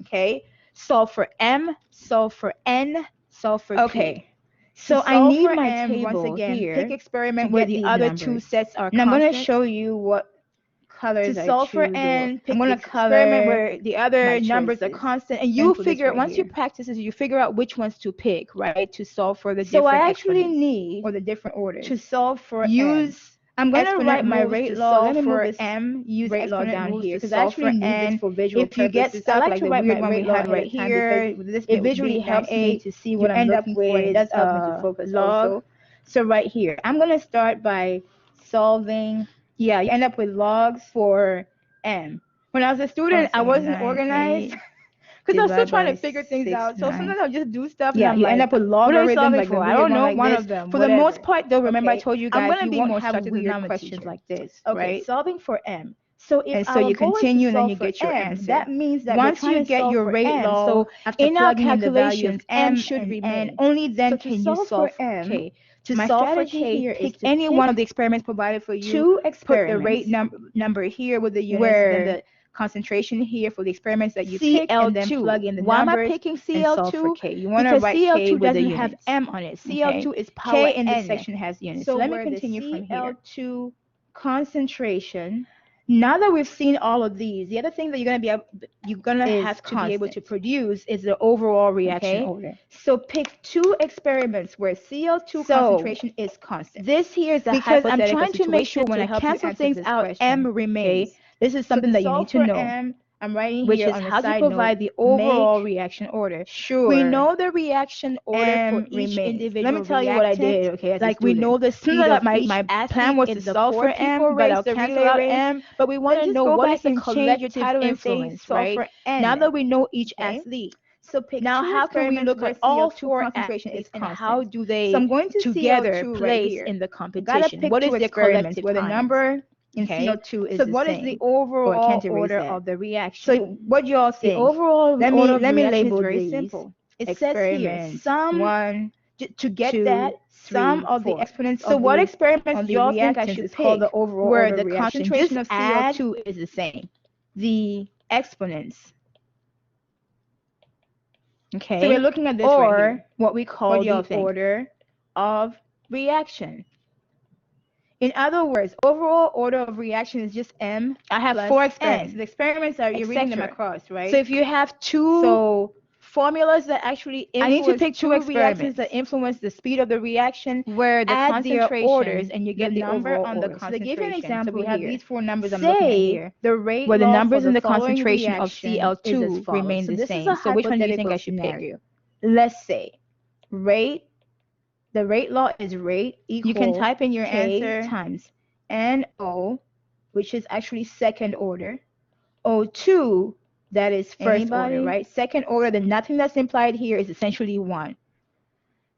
Okay? Solve for M, solve for N, solve for P. Okay. So I solve need for my M, table once again, here pick experiment to where get the these other numbers. two sets are And I'm going to constant. show you what colors To I solve for choose. N, pick I'm going the to color experiment where the other my numbers are choices. constant, and And you put this figure right once you here. practice this, you figure out which ones to pick, right, to solve for the So different I actually exponents need or the different orders. to solve for M. Use I'm going to exponent write my moves rate to law. solve Let me for move this M. Use rate law exponent down moves here to because I solve for actually need N. this for visual If you get purposes. stuck, I like like to the write my weird one we rate law had right here. This It visually helps me to see what you I'm end up looking for. And it with does help me to focus log. also. So right here, I'm going to start by solving. Yeah, you end up with logs for M. When I was a student, I wasn't organized because I was still trying to figure things out. So sometimes I'll just do stuff. Yeah, and I'm you like, end up with what are logarithms solving like for? the I don't know. like One this. of them. For whatever. the most part, though, remember I Okay. told you I'm guys gonna you be won't more have structured weird because I'm a questions teacher. like this, Okay, right? solving for M. So if And so you our goal is to continue, and then solve you for get your M, answer. that means that Once we're trying you to get solve your for rate M, law, so after in our plugging in the calculations, values M should and remain. N, only then So to can you solve solve for M. K. To My solve for strategy K, here is pick to any pick one of the experiments provided for you. two Put the rate experiments number here with the units, where and then the concentration here for the experiments that you pick, and then CL2. plug in the Why am I numbers picking and solve for CL2? K. You want to Because write K CL2 with the doesn't have units. M on it. CL2 is power K in this N. section has units. So Let me where the continue from here. CL2 concentration. Now that we've seen all of these, the other thing that you're gonna have to be able to produce is the overall reaction order. So pick two experiments where CL2 concentration is constant. This here is the because I'm hypothetical trying to make sure situation when I to cancel things out, question. M remains. Okay? This is something that you need to know. M, I'm writing which here is on how the to side provide note, the overall reaction order. Sure. We know the reaction order M for each remains. individual Let me tell you what I did, okay, as like a we student. know the speed of my plan was to solve for M, but I'll cancel out M. But we want to know what is the collective influence, right? Now that we know each athlete. So pick now, how can we look at all four athletes and how do they so I'm going to together CO2 place right in the competition? What is their collective where the number and Cl2 is so the what same. is the Or I overall can't erase order that. of the reaction? So what you all think? The overall order of let me reaction label is very these. simple. It says here some 1, to get 2, that 3, some of the 4. exponents So of what the experiments on do the y'all think I reactants should is pick called the overall where order the of reaction. concentration Just of add Cl2 is the same? the exponents. Okay. So we're looking at this or right here. what we call y'all the think? order of reaction. In other words, overall order of reaction is just M. I have plus 4 experiments. N, The experiments are you're reading them etc. across, right? So if you have two formulas that actually I need to influence pick two reactants experiments that influence the speed of the reaction, where the add their concentration, orders, and you get the number overall on the order. So concentration. they give you an example So we have here. these 4 numbers I'm looking at here. The rate where the law numbers for in the the following concentration of reaction is Cl2 as follows. remain So the this same. is a So which one do you think I hypothetical should pick? scenario. Let's say the rate law is rate equal You can type in your K answer times NO, which is actually second order, O2, that is first order, right? Second order, then nothing that's implied here is essentially 1.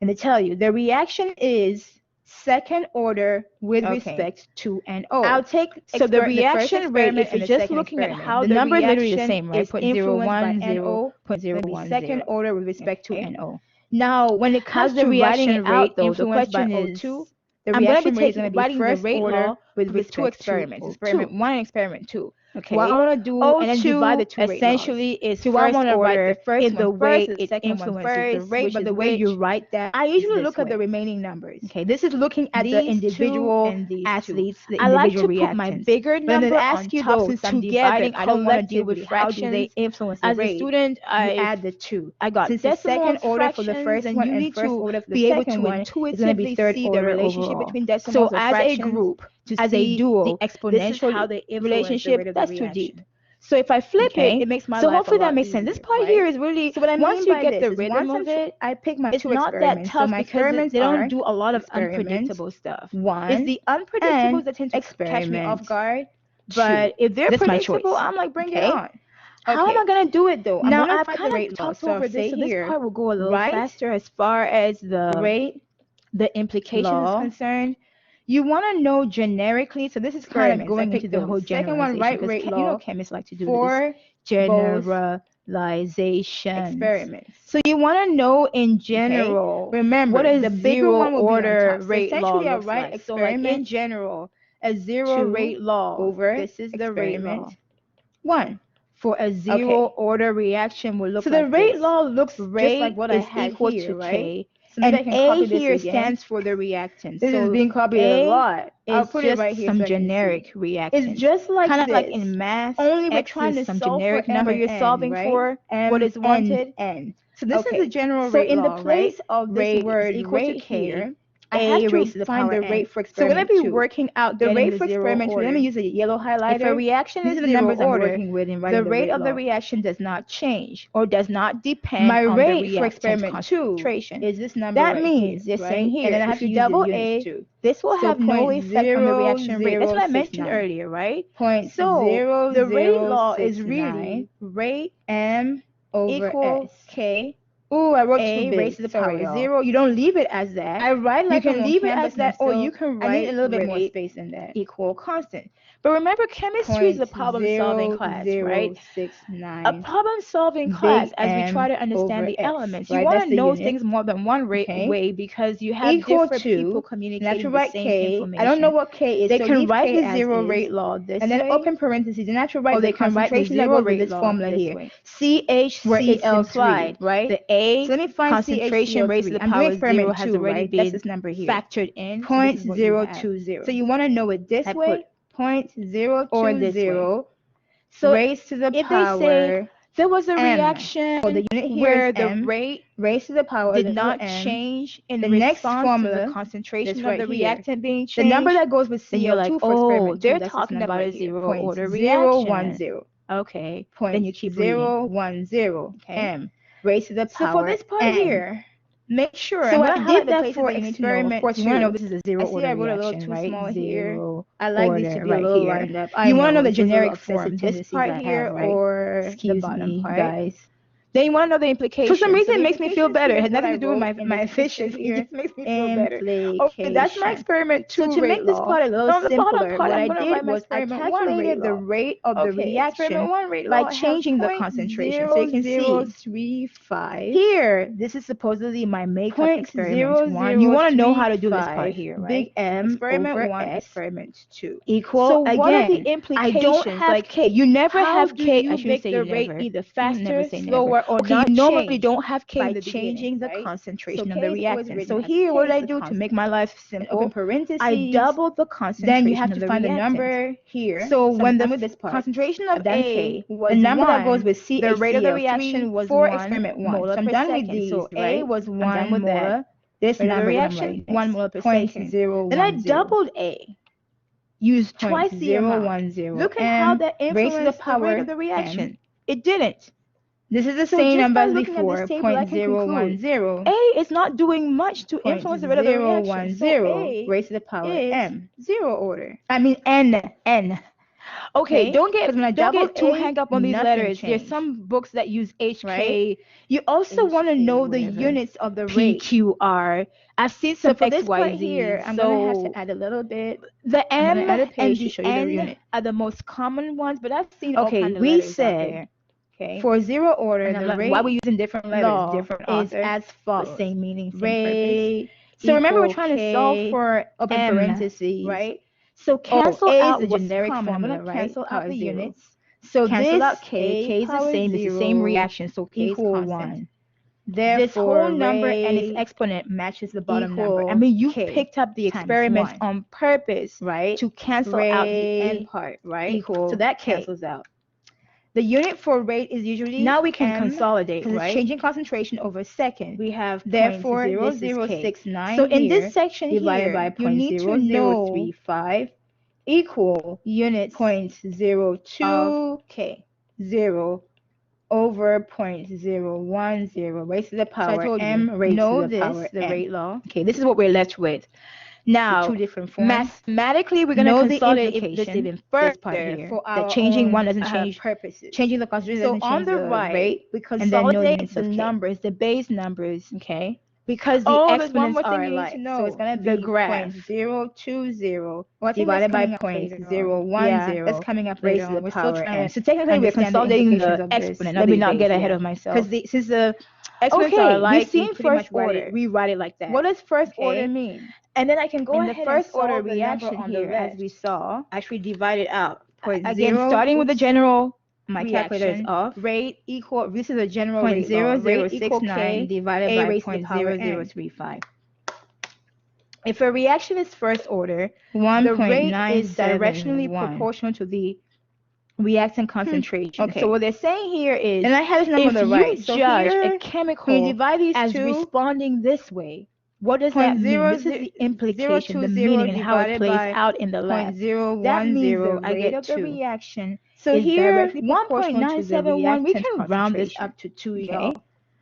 And to tell you, the reaction is second order with respect to NO. I'll take so the reaction reaction rate, rate, if if you're you're just just looking at how the the number is reaction literally the same, right? is influenced by NO, Point zero it's going to one be second zero. order with respect to Okay. NO. Now, when it comes How's the to reaction writing it rate, out, though? though, The influenced by question is, O2, the I'm gonna reaction be rate is going to be writing the first rate order law with for respect two experiments, to experiment O2. 1 and experiment 2. Okay. What I want to do, and then divide the two rate essentially laws. is So I first want to write order the first in the one way first, the it second one influences the first, rate, but the way you write that, I usually is look this at the way. remaining numbers. Okay, this is looking at the These two individual and these two. athletes, the I like individual to put my reactants. bigger But then number to on ask you top though, since I'm together, dividing, I don't want to deal with collectively, how do they influence the As a rate? student, You add the two. I got Since it's decimal second order for the fractions, first and one you and need first to order for the be able second to one, it's going to be intuitively third see order the relationship overall. between decimals So or as a fractions group, to as see a duo, the this is exponential how they influence relationship. the rate of the That's too reaction. deep. So if I flip Okay? it makes my So life hopefully a lot that makes sense. easier, This part right? here is really, So what I mean once you by get this the is rhythm once of it, I pick my it's two not that experiments. tough So my because experiments they don't are do a lot of experiment unpredictable stuff. one It's the unpredictables and that tend to catch me off experiment guard. two. But if they're That's my predictable, choice. I'm like, bring it Okay? on. How am Okay. I gonna do it though? Now I'm gonna I've write kind the of rate law. talked So over I'll say this, so this here, part will go a little right? faster as far as the rate implications law is concerned. You want to know generically, so this is kind of experiments. I going into picked the those. whole Second generalization. one, right Because rate you law know chemists like to do this. for Generalization. experiments. So you want to know in general. Remember, what a the bigger zero one will be on order top. So rate law essentially, I'll looks write like. So like in experiment general, a zero two rate law over this is the rate experiment law. 1. For a zero order reaction will look So like the rate this. law looks Rate just like what I is had equal here, to right? K, So maybe I and can A copy this here again. stands for the reactant. This so is being copied a lot. I'll It's put it just right here some so I can generic see. reactant. It's just like kind of this. like in math. Only we're X trying is to some solve generic for number M you're and N, solving right? for. M what is wanted. N. So this is the general So rate in law, the place right? of this Rate word is equal to rate K. here, I A have to raised to the find power the N. rate for So we're experiment going to be 2. working out The getting rate the for zero experiment 2. order. Let me use a yellow highlighter. If a reaction These is are the zero numbers I'm order, working with in writing the rate rate of the law. reaction does not change or does not depend My on the rate for reactant experiment 2 concentration. is this number That right means here, they're right? saying here, And then I have if to you use double the units A, too. this will So have no effect on the reaction rate. That's what I 0.0069. mentioned earlier, right? Point So the rate law is 0.0069 really rate M over equal S. K. Ooh, I wrote A too big. raised to the Sorry, power y'all. 0. You don't leave it as that. I write like you can I'm on leave it campus as that, or you can write I need a little bit more rate space than that. equal constant. But remember, chemistry is a problem-solving class, right? A 0.0069 problem-solving class as we try to over understand the S, elements. right? You want That's to the know unit. things more than one Okay. way because you have Equal different to, people and I have communicating to the write same K. information. I don't know what K is. They so can leave write K the as zero is, rate law this and then way, open parentheses. And I have to write or the they can write the concentration that zero goes with rate this law formula this here. way. Where it's CHCl3, implied, right? The A So let me find concentration raised to the I'm doing power experiment 0 has 2, already right? That's been this number here. factored in. So Point this is what you have. 0.020. So you want to know it this I way put 0.020 or this way. So raised to the if power they say there was a M. reaction So the unit here where is the M, rate raised to the power did little not m. change in The next response to formula, the concentration this of right the here. reactant being The changed, number that goes with then Cl2 you're like, for experiment 2, they're that's talking this number about a right here. zero order reaction. 0.010. Okay, then you keep reading. 0.010 Okay. M raised to the power So for this part N. here, make sure. So I'm I gonna did that the for that you need to know. Of experiment course, you want to 2. know this is a zero I see order I wrote a little reaction, too right? small here. Zero I like these to order be a right little here. lined up. You want to know the those little generic obsessive form. This tendencies part I here have, right? or Excuse the bottom me, part, guys. Then you want to know the implication. For some reason, so it makes me feel better. It has nothing to do with my efficiency. It just makes me feel better. Okay, that's my experiment 2 So to make this part a little on the simpler, bottom part, what I'm I gonna did write my was I experiment 1 calculated rate the law. rate of the reaction Experiment 1 rate by law, changing the concentration. So you can see 0.035. here, this is supposedly my makeup experiment 1. You want to know how to do this part here, right? Big M experiment over 1, S experiment 2. equal, So what are the again, implications? I don't have like K. You never How have do K. you I shouldn't make say the you rate never. either Never faster, say slower, never. or Okay, not you normally change don't have K by in the beginning, changing the right? concentration So of the K is always reaction. written So as here, K what did is I the do to constant. make my life Open simple? parentheses. I doubled the concentration. Then you have of to the find the reactant. number here. So when I'm done the with this part. concentration I've of done A K was the number that 1, goes with CHCl3 the rate of the reaction was for 1 experiment 1. molar So I'm per done with second. these, So right? A was I'm done 1 with molar. that. This Rate of the number reaction, 1 molar per second. 0.010. Then I doubled A. Used twice the amount. 0.010 Look at how that raised to the influenced the power rate of the reaction. M. It didn't. This is the So same just number by as looking at before, this table, I can conclude 0.010. A is not doing much to influence the rate of the reaction. So A raised to the power is M. 0 order. I mean N. Okay, don't get too hung up on these letters. Changed. There's some books that use HK. Right? You also want to know the units of the rate. PQR. I've seen some for this part XYZ. here, I'm gonna have to add a little bit. The M and the to N are the most common ones, but I've seen all kinds of we letters said out there. Okay. For 0 order, And the rate why are we using different letters, law different is author, as follows. Same meaning, same rate purpose. So remember, we're equal trying to solve K, for open M, parentheses, right? So cancel A out is the what's generic common. I'm formula, going to right? cancel out Power the 0. units. So Cancel this out K, K is the power same. It's the 0 same reaction. So K is equal constant. 1. Therefore, this whole number and its rate exponent matches the bottom number. equal I mean, you K picked up the times experiments 1. on purpose, right? to cancel out the end part, right? Equal So that K. cancels out. The unit for rate is usually Now we can M, consolidate, because right? it's changing concentration over second. We have Therefore, this is K. So in this section divided here, by you need to know 0.0035 equal units 0.02 K. 0 over 0.010 raised to the power So I told M you, raised know to the this, power the N. rate law. Okay, this is what we're left with. Now, two different forms. Mathematically, we're going to consolidate this even further part here, for that our changing own, one doesn't change purposes. Changing the concentration So doesn't on change the the right, rate, we and then no consolidate units the of K. numbers, the base numbers, Okay. because the there's one exponents more thing are you need alike. to know. So it's going to the be graph 0.020 divided by .010. 0.010 Yeah, that's coming up raised later to on. the We're still power trying N. to. So technically, we're Understand the consolidating implications the of this, exponent. not Let me the not get base, ahead yeah. of myself. Because since the exponents Okay, are we've alike, seen we pretty first much order. rewrite it like that. What does first Okay. order mean? And then I can go In ahead the first and solve order the reaction number on here, the left. as we saw, Actually divide it out. Again, starting with the general my reaction, calculator is off. Rate equal, this is a general rate law. Rate equal K divided A by raised to the power N. 0.0035. If a reaction is first order, the rate is directionally proportional to the reactant concentration. Okay. So what they're saying here is, and I have this number on the right. So judge here, a chemical when you divide these as two, responding this way, what does that mean? This is the implication, the meaning, and how it plays out in the lab. That means the rate of the reaction so is here, directly proportional to the 1.971, we reactant can round this concentration. up to 2, Okay. y'all.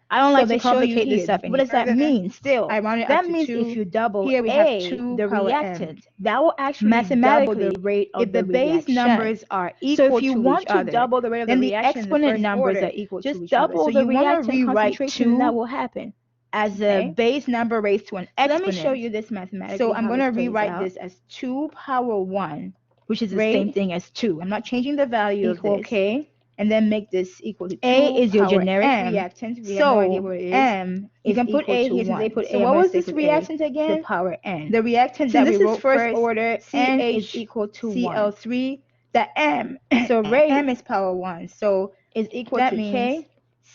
I don't So like they to show you complicate this here. stuff any What does that further. mean? Still, I round it that up to means 2. if you double Here we have A, 2 the power reactant, M. That will actually mathematically, double the rate of if the the base reaction. numbers are equal So if you to want each to other, double the rate of then the the reaction, exponent numbers order, are equal just to each other. double So the you want to reactant rewrite concentration, 2 that will happen. as a base number raised to an exponent. Let me show you this mathematically. So I'm going to rewrite this as 2 power 1, which is the same thing as 2. I'm not changing the value equal of this. K, and then make this equal to 2 A is your power generic M. reactant. We So have no idea what it is. M You is can put equal A to here since 1. they put A. So what was this reactant again? The power N. The reactant So that this we is wrote first order. N is CH equal to CL3. 1. The M, So rate M is power 1. So is equal that to means K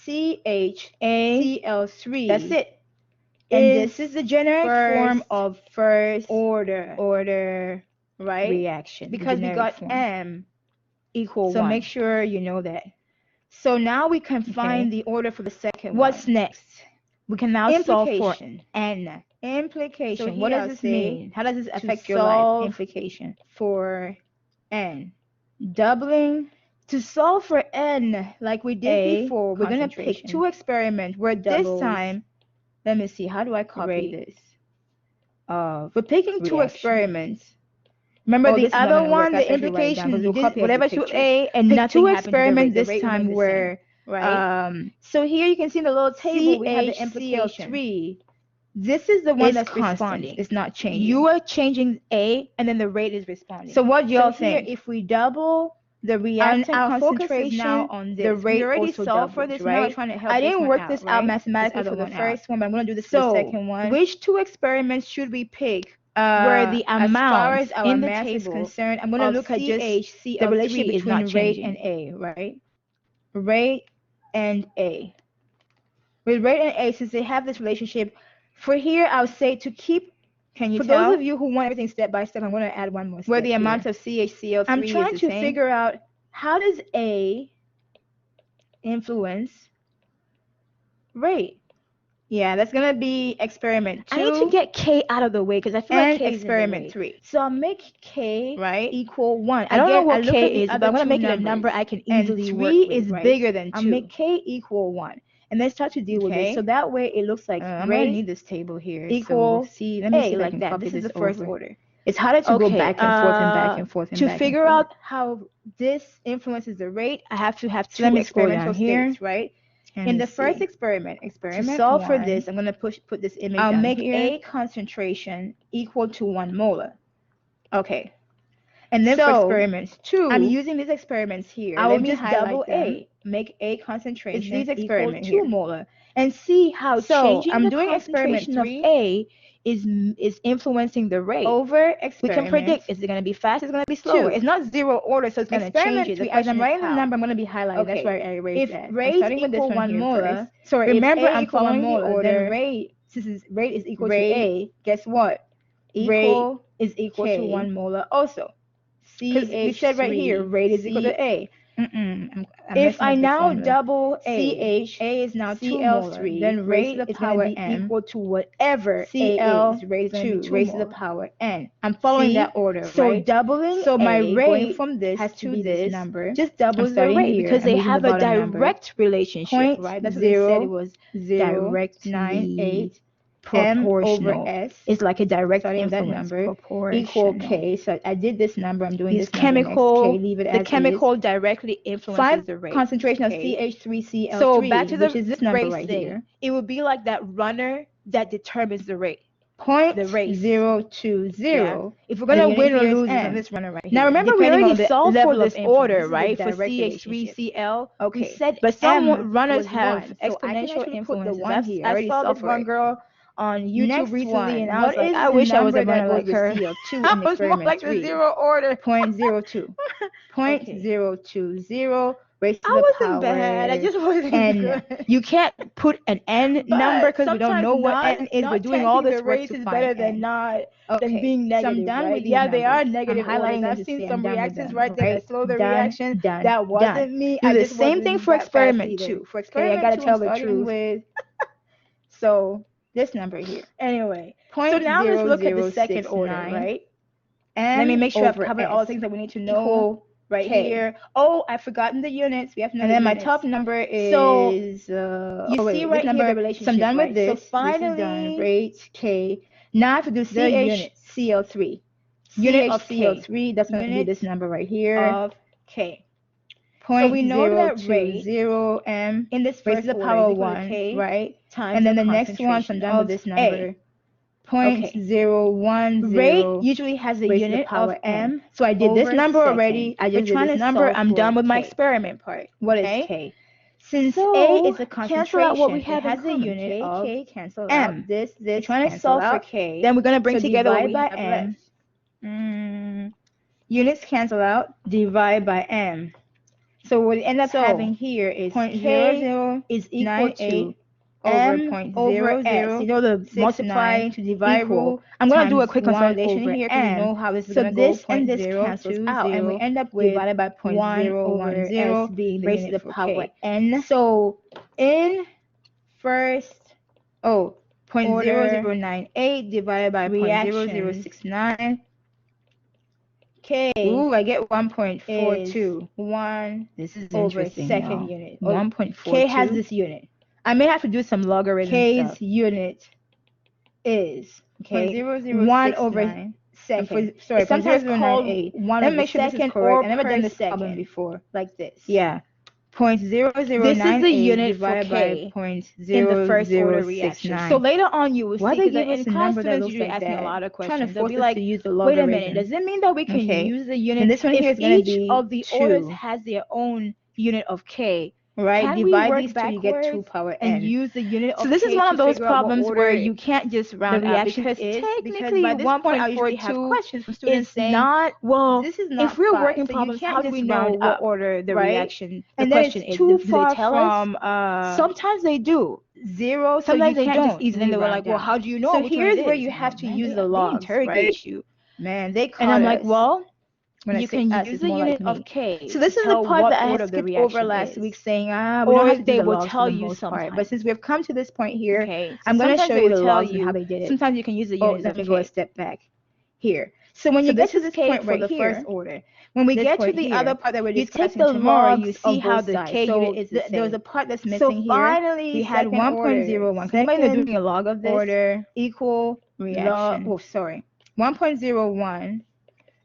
CHCl3. That's it. And this is the generic form of first order, right? reaction. Because we got form. M equal 1. So make sure you know that. So now we can find the order for the second What's one. next? We can now solve for N. Implication. So what does this mean? How does this affect your life? Implication. For N. Doubling. To solve for N, like we did before, we're going to pick 2 experiments where this time, let me see, how do I copy this? We're picking 2 experiments. Remember the other one, the implication, you did whatever to A and Pick nothing 2 happened to the rate. experiments The this rate time remained the where right? So here you can see in the little table we have the implication. This is the one that's responding. It's not changing. You are changing A, and then the rate is responding. So what do y'all think? Here, if we double the reactant concentration, now on this. The rate we already also solved doubles, for this. Right? Now we're trying to help. I didn't work this out mathematically for the first one, but I'm going to do this for the second one. Which two experiments should we pick? Where the amount as far as in the table is concerned, I'm going to look at just the relationship between rate and A, right? Rate and A. With rate and A, since they have this relationship, for here I'll say to keep. Can you for tell? those of you who want everything step by step, I'm going to add one more step. Where the amount of CHCl3 I'm trying is to figure out how does A influence rate. Yeah, that's gonna be experiment 2. I need to get K out of the way because I feel like K is experiment 3. So I'll make K equal 1. I don't know what K is, but I'm gonna make it a number I can easily work with. 3 is bigger than 2. I'll make K equal 1, and then start to deal with it. So that way it looks like I'm gonna need this table here. Equal let me see like that. This is the first order. It's harder to go back and forth and back and forth and to back figure and forth. out how this influences the rate. I have to have two let me experimental here. states, right? In the first experiment to solve 1, for this, I'm gonna put this image I'll down make here. A concentration equal to 1 molar. Okay. And then for experiments 2, I'm using these experiments here. I will just double A, make A concentration these experiments equal 2 molar, and see how changing I'm the doing experiment concentration of 3 A is influencing the rate. Over experiment. We can predict, is it going to be fast, it's going to be slower. 2. It's not zero order, so it's going to change it. As I'm writing the number, I'm going to be highlighting. Okay. That's why I erased that. If rate equal 1 molar, remember I'm following the order. Then rate, since rate is equal to A, guess what? Rate is equal to 1 molar also. Because we said right here, rate is equal to A. I'm if I now double A is now 2 molar, then rate to the power M equal to whatever Cl A is, raised to the power N. I'm following that order, right? Doubling so my A, rate from this has to be this number just doubles the rate because they have a direct relationship, right? That's what they said it was directly proportional. M over S is like a direct influence. That number equal K. So I did this number. I'm doing this this chemical. K, leave it the as chemical is. directly influences the rate. Concentration of CH3Cl3. So back to the which is this number right thing. here. It would be like that runner that determines the rate. The race 020. Yeah. If we're gonna win or lose on this runner right here. Now remember, we already solved for this order, right? For CH3Cl. Okay. We said, but some runners have exponential influence. I saw this one girl on YouTube recently, and I was like, I wish I was a runner like her. I was more like the zero order. 0.02. 0.020. Raise to I the wasn't power bad. I just wasn't good. You can't put an N number because we don't know what N is. We're doing all this work to is find better than N. not than being negative. So I'm done right? with these yeah, they are numbers. negative. Highlighting I've seen some reactions right there that slow the done, reaction. Done, that wasn't done. me. Do I the just same thing for experiment 2. For experiment I gotta 2, tell the starting truth. with so this number here. Anyway, so now let's look at the second order, right? And let me make sure I've covered all the S things that we need to know right K. here. Oh, I've forgotten the units. We have to know. And then my units. top number is you see right here the relationship. So I'm done with this. So finally, this is done. Rate K. Now I have to do CHCl3. Unit of CL3. That's going to be this number right here. Of K. So we know that rate 0 M in this raised to the power 1, K right? Times and then the next one, so I'm done with this number. 0.010. Rate usually has a unit power of M. So I did this number second. already. I just did this number. I'm done with my K. experiment part. What is K? Since so, A is a concentration, cancel out what we have it has a unit K, of K, cancel M. Out. This, We're trying to solve out. for K. Then we're going to bring together what we by have M. left. Units cancel out. Divide by M. So what we end up having here is K is equal to M over S. You know the multiplying to divide rule. I'm going to do a quick consolidation here because you know how this is going to go. So this and this cancels out, and we end up with divided by 0.010 being the raised unit to the power K. N. So in first, 0.0098 divided by 0.0069. K. Ooh, I get 1.42. 1 this is over interesting, second y'all. unit. 1.42. K has this unit. I may have to do some logarithm K's stuff. unit is 1 over second. It's sometimes called 1 Let me over make sure second this is correct. or I've never done this second. problem before like this. Yeah. 0.0098 This is the unit for divided K by in the first order reaction. 0.0069. So later on you will Why see, they because give us in a class number that students looks usually like ask me a that? lot of Trying to questions. They'll force be us like, to use the wait a logarithm. minute, does it mean that we can Okay. use the unit And this one if here is going to each be of the orders 2. has their own unit of K? Right? Can we Divide work these two, you get 2 backwards power and n. use the unit So of this is K one to of those figure out what problems order where you can't just the round up reaction because is? technically By this point I usually have 1.42 questions from students is saying, not, well, this is not if we're 5. working So you problems, can't how do just we know round what up, order the right? reaction, the And then question it's is? too Do they far tell us? from Sometimes they do. 0, so you Sometimes they can't just don't. And then easily they were round like, well, down. how do you know So which one it here's where is? you And I'm have like, to man, use the they logs, interrogate right? you. Man, they caught And I'm like, us. well, When you I say can us, use it's the more like unit of me. K So to this is the tell part what that I had order the skipped over reaction last is. week, saying, we don't Or have to do they the will logs tell for the you most part. But sometimes. since we've come to this point here, Okay, so I'm going to sometimes show they you will the tell logs and how you, they did it. sometimes you can use the Oh, units let of me go a K. step back here. So when you get to this point right here, when we get to the other part that we're you discussing take the tomorrow, logs you see of how both the sides. K So unit is the there was a part that's missing so here. finally, We had second 1.01. Can anybody know doing a log of this? order Equal reaction. log, 1.01.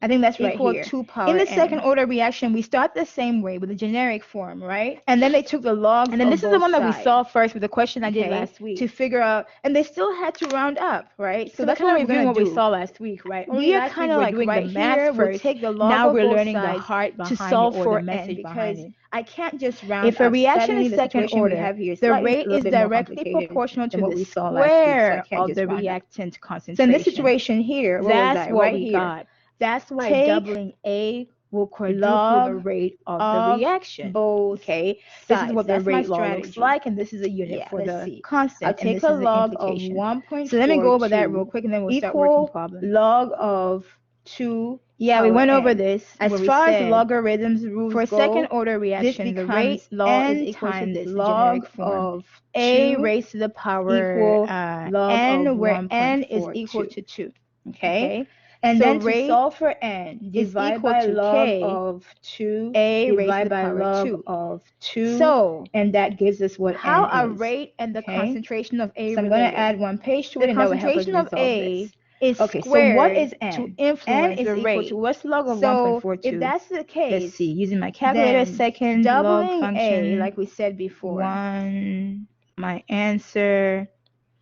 I think that's right equal here. 2 power In the n. second order reaction, we start the same way with the generic form, right? And then they took the logs And then this is the one that we sides, saw first with the question I did okay, last week. to figure out, and they still had to round up, right? So that's kind what of we're doing going what to we do. saw last week, right? We are kind of like doing right the math here, we'll first. take the log Now of we're both learning the sides heart behind to solve it or for the message n, behind because it. I can't just round If a up. reaction Suddenly, is the second situation order, we have here is the slightly rate a little is bit more directly complicated proportional than to what the we saw last week, so I square can't of just the round up. reactant concentration. So in this situation here, what was That's that? what Right we here. got. That's why Take doubling A will quadruple log the rate of the of reaction. both Okay, sides. this is what the That's my rate law looks strategy. like, and this is a unit for let's the see. constant. I'll and take this a is the log of implication. 1.42. So let me go over that real quick, and then we'll start working problems. Log of 2. Yeah, we went over n. this. As far as logarithms rules for a go, second order reaction, the rate law is equal to this log form. of A 2 raised to the power equal log n, of where n is 1.42. equal to 2. Okay? And so then rate to solve for n, is divide equal by to log K, of 2, A raised to divide the by power log 2. of 2, So and that gives us what how n are is. rate and the Okay? concentration of A So I'm going related? to add one page to it, The and that will help us concentration of resolve A this. is Okay, so squared what is to n? influence N is the equal rate. to, what's log of So 1.42? if that's the case, Let's see, using my calculator, then second log doubling function, A, like we said before, 1, my answer,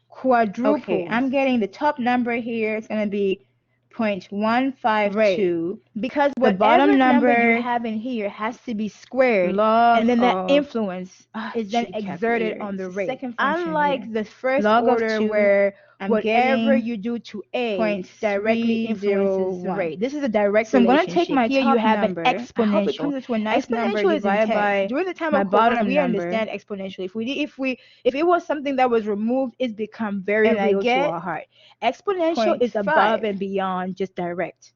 quadruples. Okay, I'm getting the top number here. It's going to be 0.152. Because the bottom number you have in here has to be squared, log and then that of, influence is then exerted on the rate. Unlike the first log order of 2, where I'm whatever getting you do to A directly influences the 0.301. rate. This is a direct So I'm going relationship. to take my here top you have number. an exponential. I hope it comes to a nice number Exponential is divided by intense. During the time my of Corona, bottom we number. understand exponential. If it was something that was removed, it's become very And I real to get our heart. Exponential is 0.5. above and beyond just direct,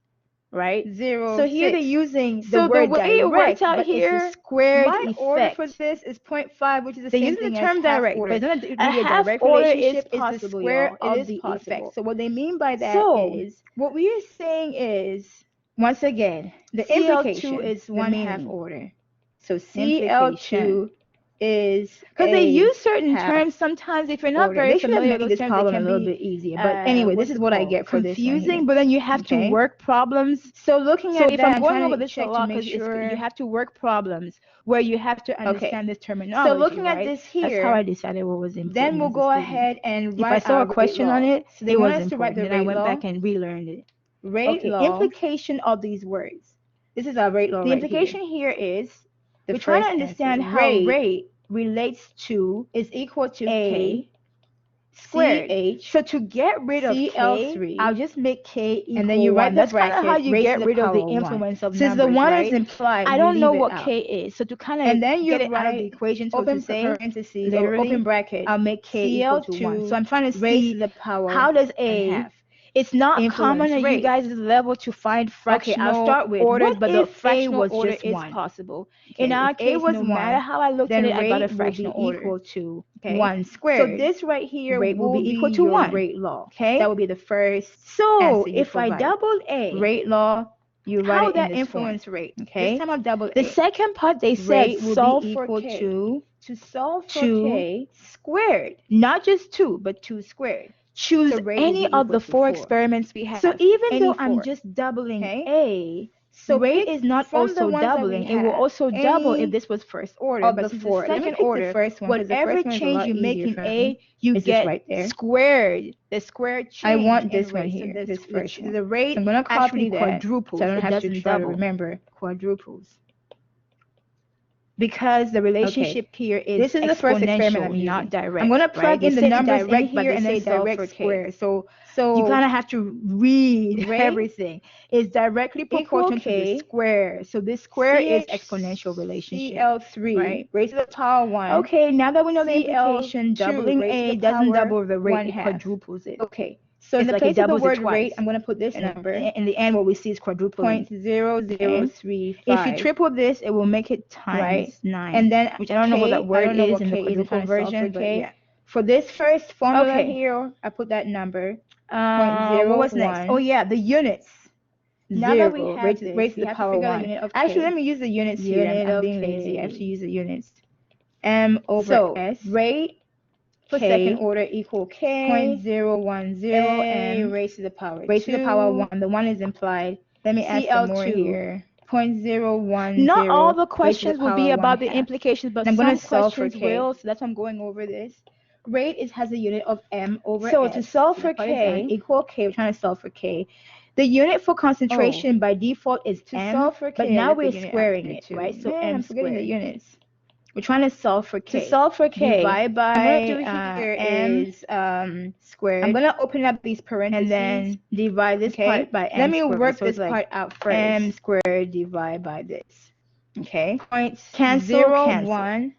right? 0, So here 6. they're using So the word way direct, it works out but here, it's a squared my effect. order for this is 0.5, which is the They're same using thing the term as half direct, order. but it's not really A a half direct order relationship. is It's the square of the effect. So what they mean by that So, is, what we are saying is, once again, the CL2 implication is the one meaning. half order. So CL2 is because they use certain terms sometimes. If you're not very they should have familiar made with this those terms, problem it a can little be bit easier. But anyway, this is what I get for this one confusing. here. But then you have to Okay? work problems. So looking So at if that, I'm going trying over to this a check to lot, make because sure. you have to work problems where you have to understand this terminology. So looking right? at this here, That's how I decided what was important. then we'll as a go student. ahead and If write I saw our a question rate on law. it, So they it want was us to important. write the Then rate I went law. back and relearned it. Rate law. Implication of these words. This is our rate law. The right implication here is we're trying to understand how rate relates to is equal to A squared. CH. So to get rid of CL3, K, I'll just make K equal and then you write 1. the That's kind of how bracket, you raised get to the rid of the power 1. influence of Since numbers, the 1 right? is implied, I we don't know leave it what out. K is. So to kind And then of you get it out of write the equation, so open to say, parentheses or literally, open bracket, I'll make K equal to 1. So I'm trying to raised to see the power how does and half. It's not Influence common at you rate. guys' level to find fractional I'll start with, orders, what but the if A fractional was order just is 1? possible. Okay, In our if A case, was no 1, matter how I looked at then it, I got a rate will fractional be order. equal to Okay. 1 So squared. this right here Rate will be equal to your 1. rate law. Okay? That would be the first So answer you if I provide. doubled A, rate law, you write how it in that this influence form. rate? Okay? This time I've doubled The A. second part they said Rate will solve be for equal K. to solve for 2 K squared. Not just 2, but 2 squared. Choose So rate will any be of the equal to 4 4. experiments we have. So even though Any I'm 4. just doubling Okay? A, So rate is not also doubling. It will also double if this was first order. But since the second order, whatever change you make in A, you get squared. The squared change. I want this one here. So this first one. The rate I'm gonna copy that, quadruples. So I don't have to try to remember quadruples. Because the relationship here is this is the first experiment I'm using. Not direct. I'm gonna plug in the numbers in here and then direct square. So you kind of have to read everything. It's directly proportional to the square. So this square is exponential relationship. CL3, right? Raised to the power 1. Okay, now that we know the implication, doubling A doesn't double the rate, it quadruples it. Okay. So in the place of the word rate, I'm going to put this number. In the end, what we see is quadrupling. 0.0035. If you triple this, it will make it times 9. And then, which I don't know what that word is in the quadruple version. Okay. For this first formula here, I put that number. What was next? Oh yeah, the units. Now that we have raised to the power 1. Actually, let me use the units here. I'm being lazy. I have to use the units. M over S. Rate for second order equal K 0.010 M raised to the power 1. The 1 is implied. Let me add some more here. 0.010. Not all the questions will be about the implications, but I'm some going to solve for questions K. will. So that's why I'm going over this. Rate has a unit of M over S. So to solve for K, equal K, we're trying to solve for K. The unit for concentration by default is M, solve for K, but now we're squaring it, right? So M I'm forgetting squared. the units. We're trying to solve for K. To solve for K, divide by I'm going to do here M squared. I'm going to open up these parentheses. And then divide this part by M Let me squared. work So this like part out first. M squared divide by this. Okay? Points Cancel. 1.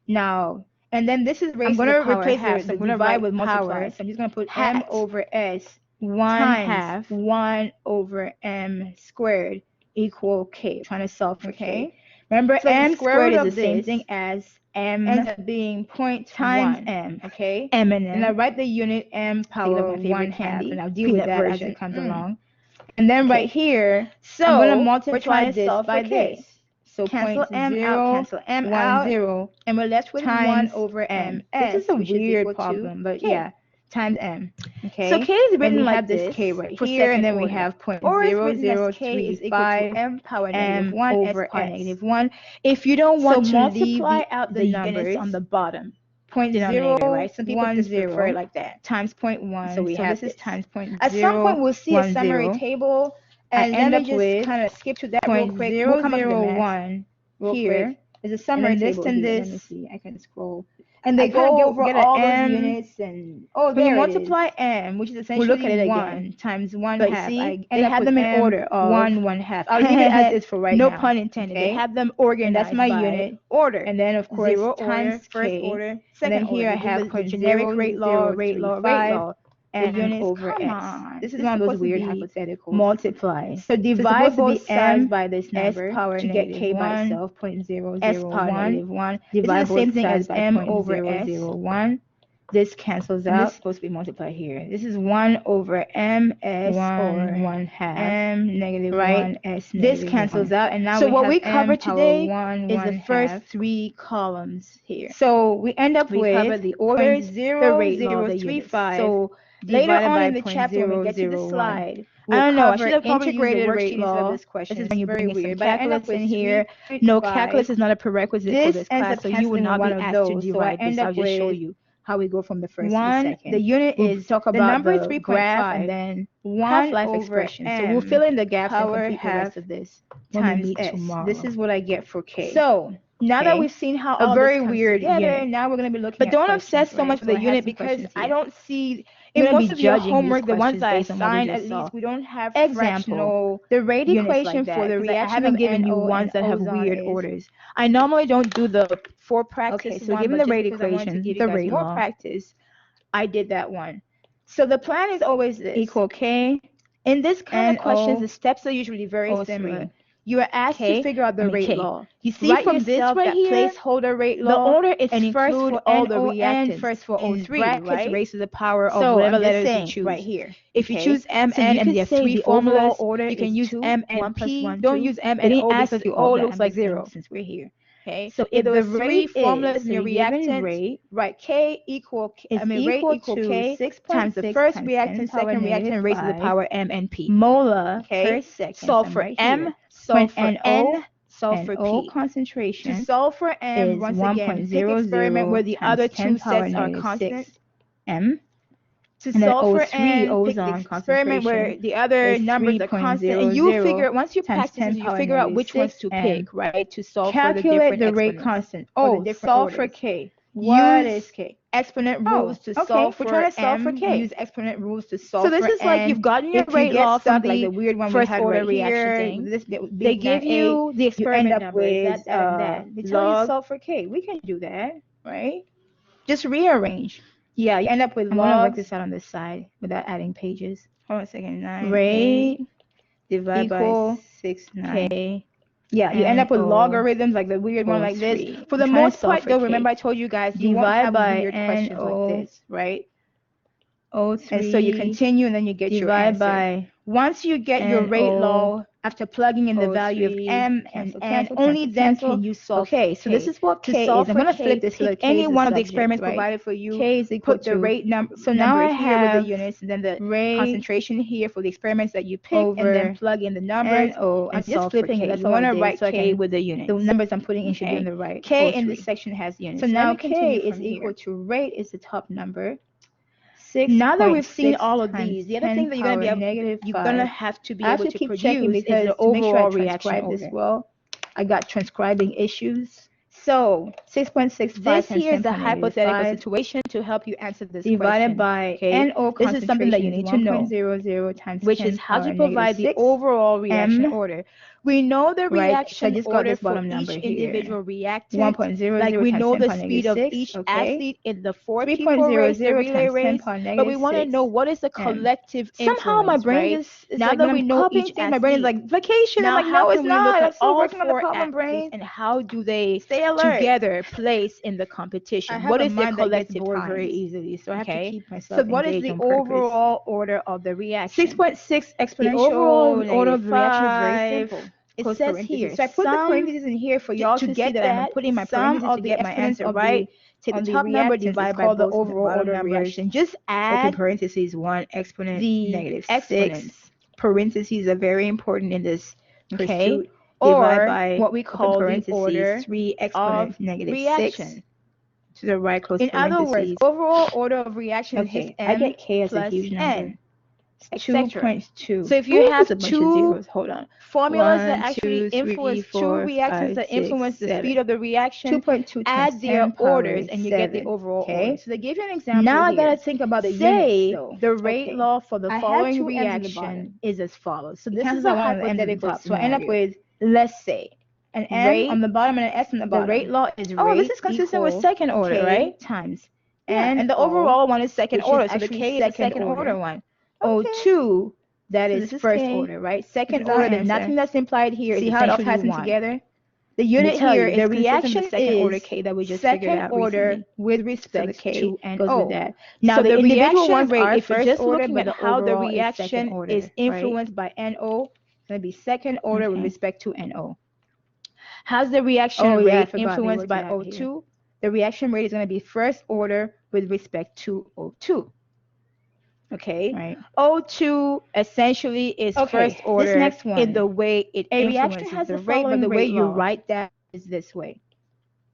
Now, and then this is raised I'm to going the to power replace half. So I'm going to divide with multiply. So I'm just going to put Hat. M over S 1 times half 1 over M squared equal K. Trying to solve for K. Remember, So M squared is is the same thing as M ends up being 0.1 times M. Okay. M and M. And I write the unit M power 1 half, and I'll deal with that version. as it comes along. And then right here, so I'm going to multiply this by this. So cancel M 0, out, cancel M 1, out, 0, and we're left with 1 over M. This is a weird problem, but K. yeah, times M. Okay. So K is written like this. this K right here, and then we order. have Or it's written as K is equal to M power negative 1 over S power S. negative 1. If you don't want to multiply leave out the numbers units on the bottom, 0.0, right? Some people just prefer it like that. times 0.1. So we have this is times 0.0. At some point, we'll see a summary table, and end let up me just kind of skip to that real quick. We'll come up to the math here. Is a summary table and here. This. Let me see. I can scroll. And they go over get all M, those units and when you multiply it is. M, which is essentially we'll look at it 1 again. times 1 but half. See, they have them in order of 1 half. I'll leave it as is for right no now. No pun intended. Okay? They have them organized. And that's my by unit order. And then of course 0 times first K. order, second and then here order. I have the generic rate law, and units over come S. on. This is one of those weird hypotheticals. Multiply. So divide both sides by this number S power to get K by 1, itself. 0.001. S power negative 1. Divide this is the same thing as M over S. 0.001. This cancels out. This is supposed to be multiplied here. This is 1 over M S 1 half. M negative right? 1 S This cancels out, and now so we what have we covered today is the first half. 3 columns here. So we end up with covered the orders, the rate law, the units. So later on in the chapter, when we get to the slide, I don't know. I should have probably integrated rate law. This question. This is when you bring weird, some calculus in here. 3, no, calculus is not a prerequisite for this class, so you will not be asked to so divide this. I'll just show you how we go from the first to the second. The unit is talk about the number the 3.5 graph and then 1 half-life over expression. M so we'll fill in the gaps and power complete the rest of this times S. tomorrow. This is what I get for K. So now that we've seen how all very this comes weird together, unit. now we're going to be looking but at don't questions, obsess so right? much with the unit because I don't see in most of your homework, the ones that I assigned, at least we don't have example. The rate equation like for the reaction. I haven't given you ones that have weird orders. I normally don't do the 4 practice. Okay, so given the rate equation, the rate more law, practice, I did that one. So the plan is always this. Equal K. In this kind of questions, the steps are usually very similar. You are asked to figure out the rate law. You see from this right here, placeholder rate law. The order is and first for all the reactants. First for in O3, brackets, right? raised to the power of whatever letters you choose. Right here. If you choose M, N, and there are 3 formulas, you can use M, N, P. Don't use M, N, O because it all looks like 0. Since we're here. Okay. So if there the were three rate formulas is, in your so your given reactant, rate, right? K equal, is rate equal equal to K 6.6 times the first times 10 reactant, power second negative reactant, raised to the 5 power M and P. molar Okay. per second. Solve So for right M, here. solve When for N, solve for NO P. concentration To solve for M, is once again, pick experiment where the 1.00 other times 10 two power sets are negative constant. 6 M. To And then solve for O3 N, pick the ozone experiment where concentration the other is numbers are constant, and you figure, 3.00 once you times practice 10 this, you power figure out negative which ones 6 to M. pick, right? To solve for the Calculate different the rate exponents. constant for the different solve orders. for K. What Use is K? exponent rules to solve for we're trying to solve for M. K. Use exponent rules to solve So this for is like N. you've gotten your If you rate get law stuck from like the weird one we first had order right reaction here, thing, this they give you the experiment end up number is with that, and that. They tell you Log. solve for K. We can do that, right? Just rearrange. Yeah, you end up with I'm gonna work logs. this out on this side without adding pages. Hold on a second. 9 Rate divide equal by 6 9. K. Yeah, you end up with logarithms like the weird one like this. For the most part, though, remember I told you guys you won't have weird questions like this, right? O3. And so you continue and then you get your answer. By once you get your rate law, after plugging in the value of M and N, only then can you solve. Okay, so this is what K is. I'm going to flip this so that K any is the one of the subject, experiments right? provided for you. K is equal put the to rate number. So now I here have with the units, and then the concentration here for the experiments that you pick, and then plug in the numbers. I'm just flipping it. That's all I want to write K with the units. The numbers I'm putting in should be in the right. K in this section has units. So now K is equal to rate is the top number. 6. Now that we've seen all of these, the other thing that you're gonna have to be able to produce is the overall reaction order. This well. I got transcribing issues. So 6.65 this here is a hypothetical situation to help you answer this divided question. by NO this is something that you need to know, 1.00 times which is how to provide the overall reaction order. We know the reaction order for each individual reactant. 1.00 like we know the speed of 6, each athlete in the 4 people race, the relay race, but we want to know what is the collective influence. Somehow my brain right? just now like that we know each athlete, my brain is like vacation. Now I'm like, no, it's not. I'm still working on the problem brain. And how do they stay alert together place in the competition? What is their collective bored times? very easily, so I have to keep myself So what is the overall order of the reaction? 6.6 exponential. The overall order of the reaction is very 5. simple. It says here. So I put the parentheses in here for y'all to get see that I'm putting my parentheses to get my answer right. Take the top number divided by the overall order of reaction. Just add open parentheses 1 exponent the negative exponents. 6. Parentheses are very important in this pursuit. Or by what we call the order 3 exponent negative reaction. 6 to the right close in parentheses. other words, overall order of reaction is just M I get K as a huge number. N. 2.2. So if you have two formulas 1, that actually 2, 3, influence 4, two reactions 5, that 6, influence the 7. speed of the reaction, 2.2 add their 10 power orders and you get the 7. overall order. So they give you an example Now I here. gotta think about the Say units, though. the rate law for the I following have 2 M's in the reaction is as follows. So this Chances is a are one of the M's in the hypothetical top. So I end up scenario. with, let's say, an M Rate on the bottom and an S on the bottom. The rate law is Oh, rate this is consistent with equal second order, K right? Times. and the overall one is second which is order. So the actually K is the second order one. O2, that So is this is first K. order, right? Second This is our order, then answer. nothing that's implied here See is how it all essentially ties in 1. together? The Unit unit here here is is the consistent reaction with second order is K that we just second figured out order recently. with So respect the K to and goes O. with that. Now So the the individual reaction ones rate, are if you're first just order, looking but at the how the overall is second reaction order, is right? influenced by NO, it's going to be second order with Okay. respect to NO. How's the reaction Oh, yeah, I rate forgot they influenced worked by it out here. O2? The reaction rate is going to be first order with respect to O2. Okay. Right. O2 essentially is first order this next one. in the way it A influences reaction has the the rate, but following the way rate you law. write that is this way.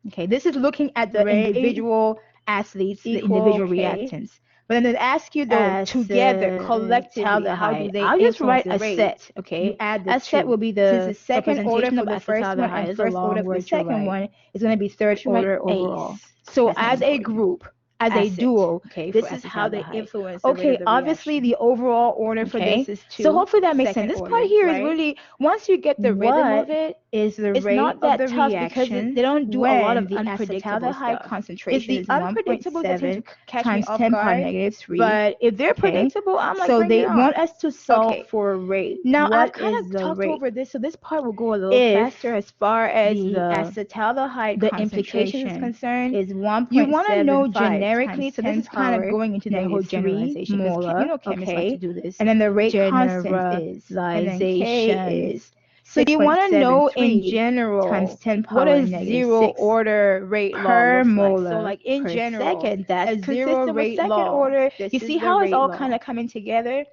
Okay, this is looking at the Rate individual athletes, the equal individual K reactants. But then they ask you though, together, collectively, how do they I'll just influence write the a rate? set, okay? You add the A set two. will be Since the the second order representation for of the first one and is a first long order for the word to second write. one is going to be third should write order ace. overall. So That's not as a important. group, as a Acid, duo, okay, this for is how they acetaldehyde. influence the rate Okay, of the obviously reaction. the overall order for Okay, this is 2. so hopefully that makes second sense. This order, part here is right? really, once you get the rhythm of it, is the it's rate not that of the tough reaction because they don't do a lot of when the unpredictable acetaldehyde stuff. concentration It's the is unpredictables that tend to 1.7 catch me times off 10 power guard. negative 3. But if they're predictable, I'm like, so bring they it on. want us to solve Okay. for a rate. Now What I've kind is of the talked rate? over this, so this part will go a little If faster as far as the acetaldehyde the implication is implication concerned. is 1.75 You want to know generically, times so this 10 is kind of power going into the whole negative 3 generalization because molar, chemists like to do this. and then the rate constant is, and then K Generalization. is. So you want to know in 6.73 general times 10 what power a negative zero 6 order rate law per looks like. molar So like in per general, second. That's a zero consistent with rate second law. order. This You is see the how it's rate all law. kind of coming together?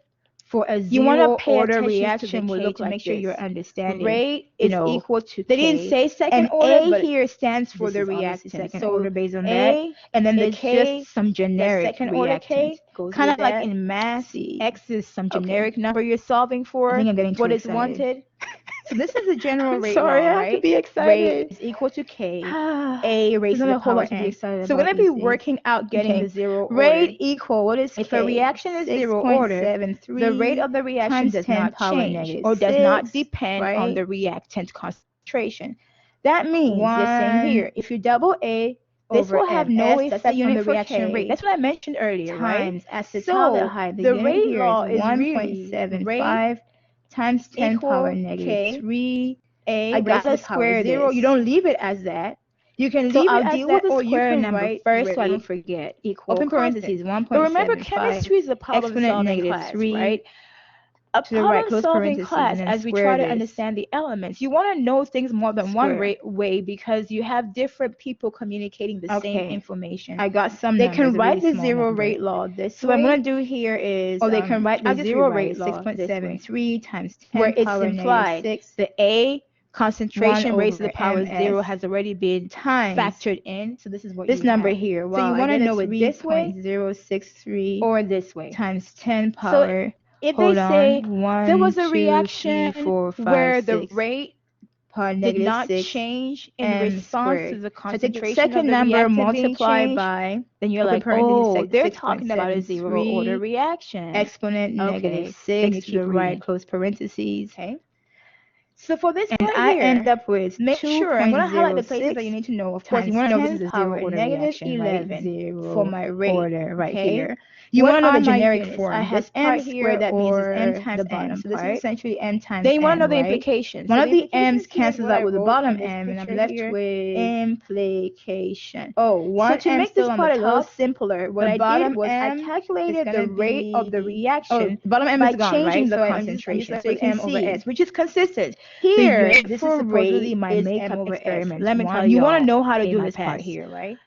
For a You want to zero pay order attention to the reaction will K look to like make sure this. you're understanding. Rate You is know, equal to they K. didn't say second And order, A but here stands for this the is obviously reactant. second So order based on A, that. and then The there's K, just some generic second order reactant. K, kind of like in math. C. X is some generic number you're solving for. I think I'm getting too what excited. is wanted. So this is a general rate sorry, law, I right? have to be excited. Rate is equal to K. A raised to the power n. So we're going to be working out getting the zero order. Rate equal, what is if K? a reaction is zero order, the rate of the reaction does not change or does not depend on the reactant concentration. That means you're saying here, if you double A, this will have no effect on the reaction rate. That's what I mentioned earlier, right? So the rate law is really rate times 10 power negative K, 3. I gotta square zero. You don't leave it as that. You can leave it as that, or you can write first, so I don't forget. Equal open parentheses 1.75. But remember, chemistry is a problem-solving class, 3, right? A problem-solving class as we try to understand the elements. You want to know things more than one way because you have different people communicating the same information. I got some They numbers, can write really the zero number. rate law this So way. what I'm going to do here is, they can write the zero rate law 6.73 times 10 where it's power implied 6. The A concentration raised to the power 0 has already been factored in. So this is what this you number have. here. So you want to know it this way 0.063 or this way times 10 power. So if they say there was a reaction where the rate did not change in response to the concentration of the reactant being changed, then you're like, oh, they're talking about a zero order reaction. Exponent negative 6 to the right, close parentheses. Okay. So for this and part I here, end up with make sure I'm going to highlight the places that you need to know. Of course, you want to know this is a zero order reaction, 11 right? For my rate order right here. You want to know the generic form. This M squared, that means it's M times the bottom N. So this part. is essentially M times Then you want N, to know the right? implications. One so of the M's cancels out with the bottom M, and I'm left with implication. Oh, one so to M make this part a little top, simpler, what I did was I calculated the rate of the reaction bottom M by is gone, changing right? the So concentration. so you can M over see, S, which is consistent. Here, this is supposedly my makeup experiment. Let me tell you, you want to know how to do this part here, right?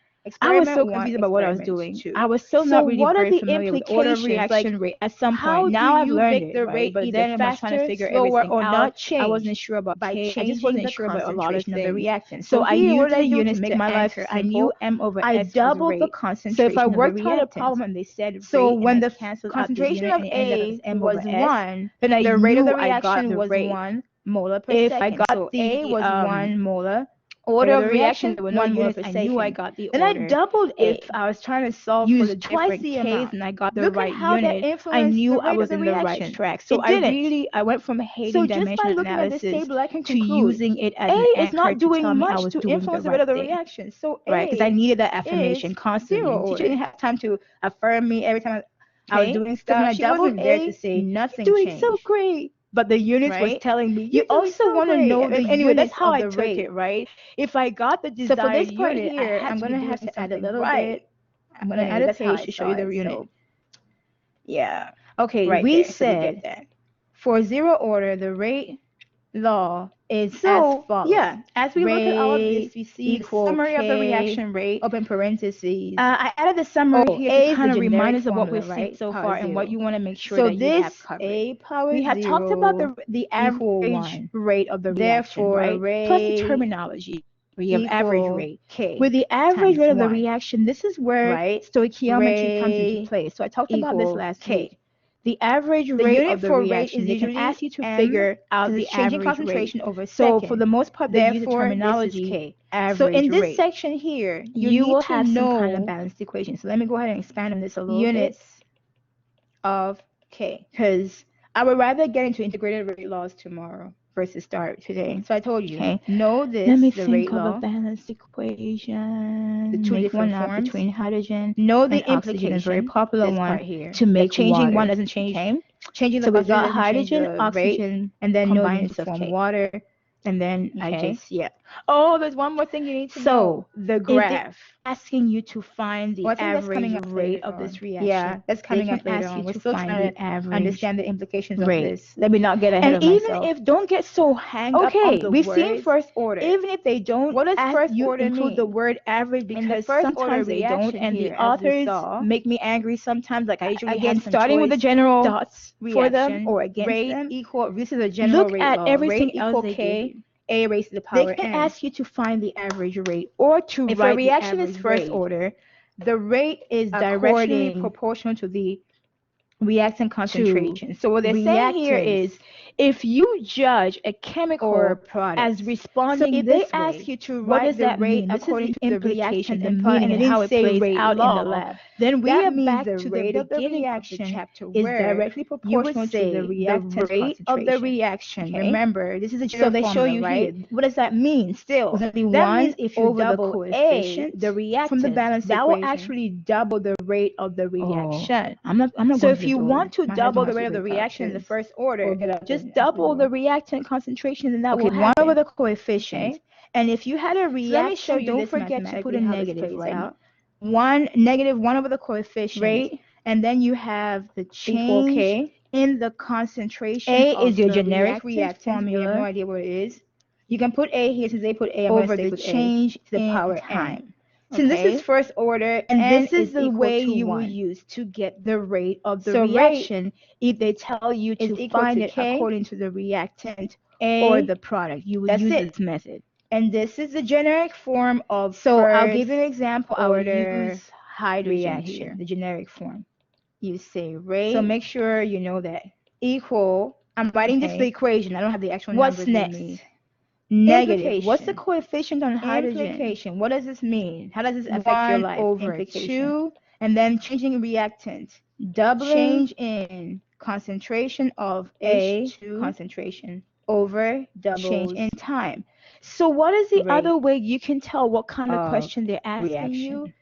I was so confused about what I was doing. I was still not really very familiar with order reaction rate at some point. Now I've learned it, right? But then I was trying to figure everything or out. not change. I wasn't sure about K. I just wasn't sure about a lot of things. The reactant. So I used the units to make my life simple. I knew M over I S doubled was the rate. concentration. So if I of worked the out a problem and they said so rate when the concentration of A was 1, then I the rate of the knew reaction was 1 molar per second. I got so A was 1 molar. Order of the reaction, there were no units. I knew I got the then order. I doubled if it. I was trying to solve for the different K's and I got the right unit, I knew I was in the right track. So I went from hating dimensional analysis to using it as an anchor to tell me I was doing the right thing. Reaction. So right, because I needed that affirmation constantly. The teacher didn't have time to affirm me every time I was doing stuff. When I she doubled wasn't there to A, say nothing doing changed. so great. But the units was telling me you also want to know the anyway. That's how I took it, right? If I got the desired so for this part unit, here, I'm gonna have to add a little bit. I'm gonna add a page to show you the unit. So, yeah. Okay. Right we there, said so we for zero order, the rate law is as follows. Yeah, as we look at all of this, we see the summary of the reaction rate. Open parentheses. I added the summary here to kind of remind us of what we've seen so far and what you want to make sure so that you have covered. A power we had talked about the average rate of the reaction, right? Plus the terminology. We have average rate. K with the average rate of the reaction, this is where stoichiometry comes into play. So I talked about this last week. The average rate of the reaction, they can ask you to figure out the average concentration over second. So for the most part, they use the terminology K. So in this rate. section here, you will have know some kind of balanced equation. So let me go ahead and expand on this a little units bit. Of K, because I would rather get into integrated rate laws tomorrow versus start today. So I told you, know this. Let me the think rate of law, a balanced equation. The two different forms between hydrogen. Know the and implication. A very popular this one part here. to make changing water. one doesn't change. Changing the so we got hydrogen, oxygen, and then combined to form K. water. And then I just Oh, there's one more thing you need to know. So the graph. asking you to find the average rate of this reaction. Yeah, that's coming up later on. We're still trying to understand the implications of this. Let me not get ahead of myself. And even if, don't get so hang up on the we've words. seen first order. Even if they don't, what does first order include mean? the word average, because sometimes they don't, and the authors make me angry sometimes. Like I usually again, have some starting with the general thoughts reaction, for them or against rate them. Equal, this is a general Look rate at law. everything Rate else equal they K, give you. A raised to the power They can n. ask you to find the average rate or to if write a reaction the is average first rate. order, the rate is directly proportional to the reactant concentration. So what they're saying here is, if you judge a chemical or product as responding so if this they way, ask you to what write does the that rate mean? according This is to the implication, the reaction part, meaning, and and how it plays rate out law, in the lab. Then we that are means back the to rate the of the beginning of reaction the chapter, is where directly you would proportional say to the reactant rate of the reaction. Okay? Remember, this is a So general they show formula, you right? here. What does that mean? Still, That that means if you over double the coefficient, A, the reactant, from the balance that equation, will actually double the rate of the reaction. I'm not So going if you want to double the rate of the reaction in the first order, just double the reactant concentration, and that will happen. 1 over the coefficient. Okay? And if you had a reaction, So let me show you don't this forget to put a negative right out. Negative 1 over the coefficient, Rate, and then you have the equal change K. in the concentration A of is your the generic reactant formula. We have no idea what it is. You can put A here. Since they put A, I'm over going to the stay with change A to the power time. n. Since this is first order, and n this is the equal way to you 1. will use to get the rate of the So reaction if they tell you is to equal find to it K, according to the reactant A, or the product. You will that's use it. this method. And this is the generic form of So first I'll give you an example. I'll order use hydrogen reaction here. the generic form. You say rate. So make sure you know that. Equal, I'm writing this the equation. I don't have the actual What's numbers next? with me. Negative. Implication. What's the coefficient on hydrogen? Implication. What does this mean? How does this affect your life? 1 over Implication. 2. And then changing reactant. Doubling change in concentration of H2 concentration over change in time. So what is the rate other way you can tell what kind of question they're asking you?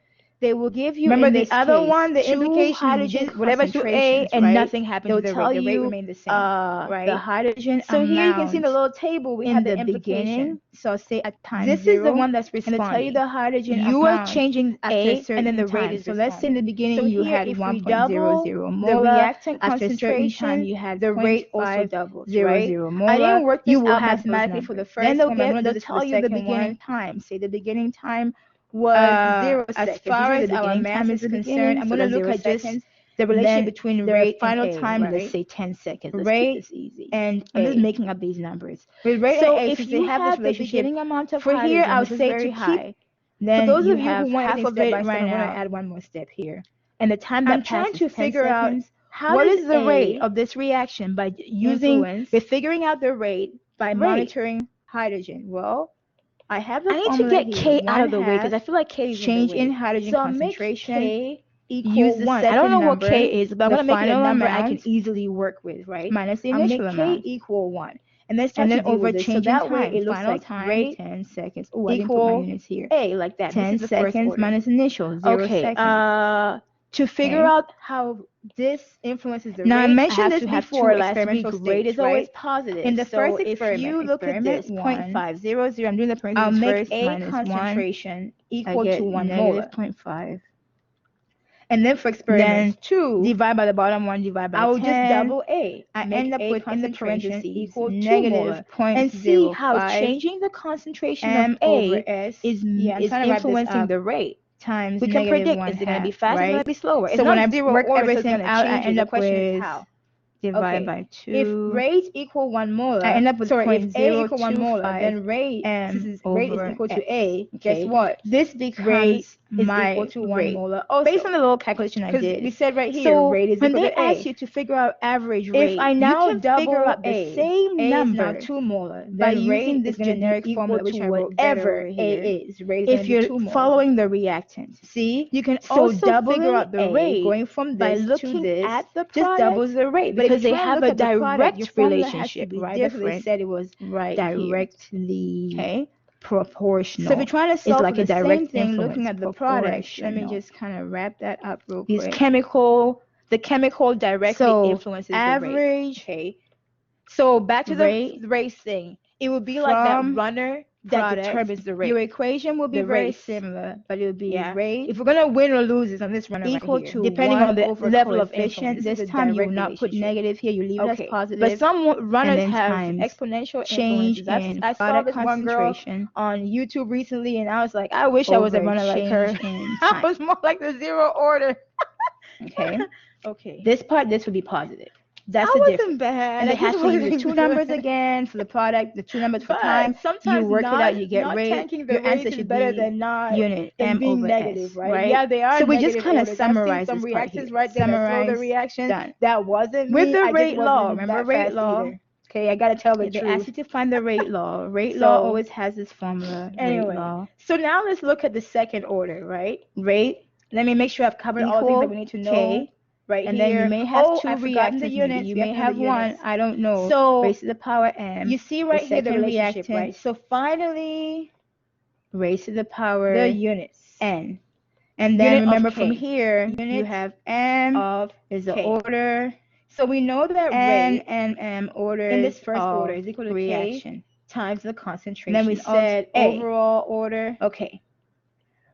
They will give you, remember in the this other case, one, the two implication, hydrogen whatever to A, and right? nothing happens They'll to the tell rate. The rate you remain the same, right? The hydrogen So amount. here you can see the little table. We in have the the implication. beginning. So say at time This 0, is the one that's and they tell you responding. the hydrogen You amount are changing after A, a certain and then the time. rate is So let's say in the beginning So you here, had if we 1.00 double molar. the reactant After a certain concentration, time you had the rate also 0.500 doubles, right? molar. I didn't work this you will out have mathematically those for the numbers. first Then they'll one. I'm gonna do they'll this for tell the you the second beginning one. time. Say the beginning time was 0 seconds. As far as our math is concerned, I'm so going to look at just the relationship between rate final and A, time. right? Let's say 10 seconds. Let's rate keep this easy. And I'm just A. making up these numbers. With rate So and A, if since you they have this have the relationship, beginning amount of for here, hydrogen, I'll which is say very to high. keep. Then For those you of you have who want half everything of it step by step, ran I'm going to out. add one more step here. And the time I'm that trying passes to 10 figure out seconds, what is the A rate of this reaction by using, we're figuring out the rate by monitoring hydrogen. Well, I have the I need to formula get here. K out of the way because I feel like K is change in the way. in hydrogen So I'll concentration. make K Use the 1. second I don't know number, what K is, but I'm the going to make it a final number I amount, can easily work with, right? minus the I'll initial make amount. K equal 1. And then And then over over change change so in that time. way it looks Final like time, rate 10 seconds. Oh, I didn't put my equal units here. A, like that. 10 this is the first seconds order. minus initial, 0 seconds. To figure out how this influences the now rate, I mentioned have this to have before two last week. experimental Rate states, is always right? positive. In the so first if experiment, you look at this, experiment 0.500, I'm doing the I'll parentheses make first, A minus 1, concentration I equal get to 1 negative molar. 0.5. And then for experiment 2, divide by the bottom one, divide by I will 10. just double A. I make end up A with in the concentration parentheses equal negative 0.05. And see how changing the concentration of A S is influencing influencing the rate. times We can predict, is it going to be faster, right? going to be slower? It's So when I not zero work order, so it's everything going to out, I change end it. up The question is with how. divide by 2. If rate equal 1 molar, I end up with if A equal 1 molar, 0.025 then rate, M rate is over equal to S. A. Okay. Guess what? This becomes rate is my equal to 1 rate. molar also. Based on the little calculation I did. We said right here, so rate is when equal they to A. ask you to figure out average rate, if I now you can double figure out the A, same A number is now 2 molar. by Then using rate this is going to generic be formula, equal which to I wrote better whatever over A here. is. Rate is If going to be you're 2 molar. following the reactant, See, you can so also doubling figure out the A, rate going from by this to looking this, at the just product, doubles the rate. because they if you have look a at the product, your direct formula has to relationship, be right? different. They Different, said it was right directly here. proportional. So if you're trying to solve like for a the direct same thing, influence. looking at the product, let me just kind of wrap that up real quick. The chemical directly influences average, the rate. Okay. So back to the race thing. It would be like that runner that determines the rate. Your equation will be very similar, but it will be rate. If we're gonna win or lose, it's on this runner equal right here, to depending on the level of coefficient. influence. This time you will not put negative here. You leave it as positive. But some runners have exponential change influences. in I saw product this one girl concentration on YouTube recently, and I was like, I wish I was a runner like her. I was more like the zero order. Okay. Okay. This would be positive. That's the difference. Wasn't bad. And it has to use the two numbers again for the product, the two numbers for time. Sometimes you work it out, you get rate. Your answer should better be than not unit M being over negative, S, right? Yeah, they are. So we just kind of summarize some this reactions part here. right there. Slow the reaction. Done. That wasn't with me. the rate law. Remember rate law? Either. Okay, I gotta tell the truth. They ask you to find the rate law. Rate law always has this formula. Anyway, rate law. So now let's look at the second order, right? Rate. Let me make sure I've covered all the things that we need to know. K. Right and here. Then you may have two reactants. The units. You may have one. I don't know. So raised to the power m. You see right here the relationship, reactant, right? So finally, raised to the power the units n. And then remember from here, you have m of is the order. So we know that n and m orders in this first order is equal to reaction K times the concentration. And then we said overall order. Okay.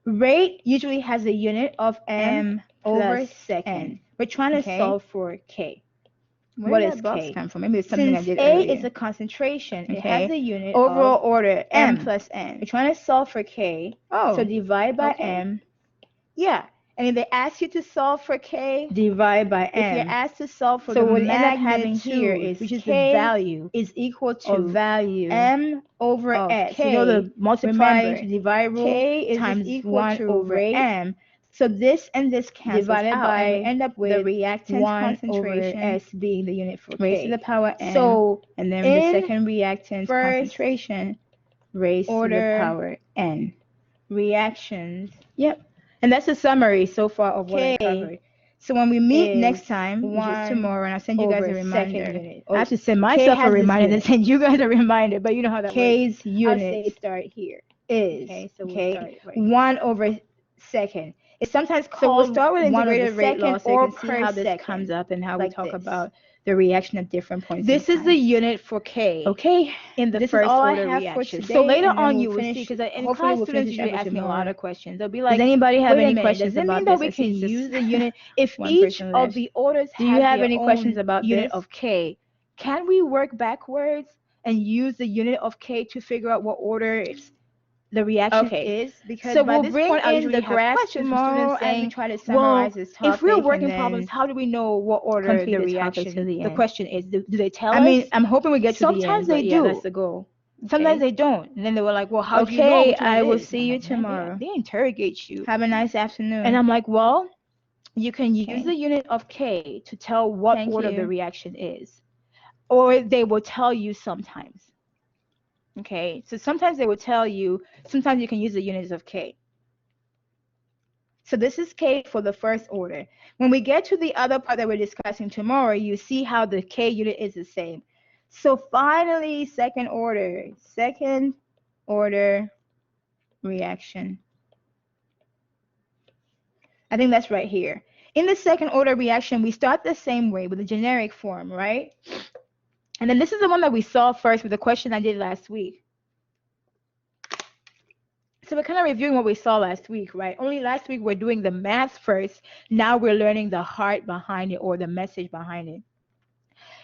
Rate usually has a unit of m over second. N. We're trying to solve for K. What does K come from? Maybe it's something Since I did A earlier. is a concentration, it has a unit overall of order m plus n. We're trying to solve for K. So divide by m. Yeah. And if they ask you to solve for K, divide by m. If you're asked to solve for so the what we end up having here is which is K the value is equal to value m over S. K. You know the multiply Remember, divide rule K is times equal 1 to over rate m. So this and this cancels divided out, by and we end up with the reactant 1 concentration over S being the unit for raised K. to the power n. So and then the second reactant concentration raised to the power n. Reactions. Yep. And that's a summary so far of what I covered. So when we meet next time, which is tomorrow, and I'll send you guys a reminder. I have to send myself a reminder and send you guys a reminder, but you know how that K's works. unit. I'll say start here. Is so we'll start right 1 over second. It's sometimes called so we'll start with integrated rate law so you can see how this comes up and how we talk about the reaction at different points. This is the unit for K. Okay. In the this first is all order I have reaction. for today, so later on you will see, because in class students usually ask me a lot of questions. They'll be like, does anybody have any questions does it mean about that this? we can use the unit if each of the orders do you have their any own questions about unit this? of K? Can we work backwards and use the unit of K to figure out what order the reaction is? Because so by we'll this bring point, I in usually the have graphs questions from tomorrow students saying, as we try to summarize this topic. if we're working problems, how do we know what order the reaction to the end? question is? Do they tell us? I mean, I'm hoping we get to the end. Sometimes they do. Yeah, that's the goal. Sometimes they don't. And then they were like, well, how do you know? I will see you tomorrow. They interrogate you. Have a nice afternoon. And I'm like, well, you can use the unit of K to tell what order the reaction is. Or they will tell you sometimes. Okay, so sometimes they will tell you, sometimes you can use the units of K. So this is K for the first order. When we get to the other part that we're discussing tomorrow, you see how the K unit is the same. So finally, second order reaction. I think that's right here. In the second order reaction, we start the same way with the generic form, right? And then this is the one that we saw first with the question I did last week. So we're kind of reviewing what we saw last week, right? Only last week we're doing the math first. Now we're learning the heart behind it, or the message behind it.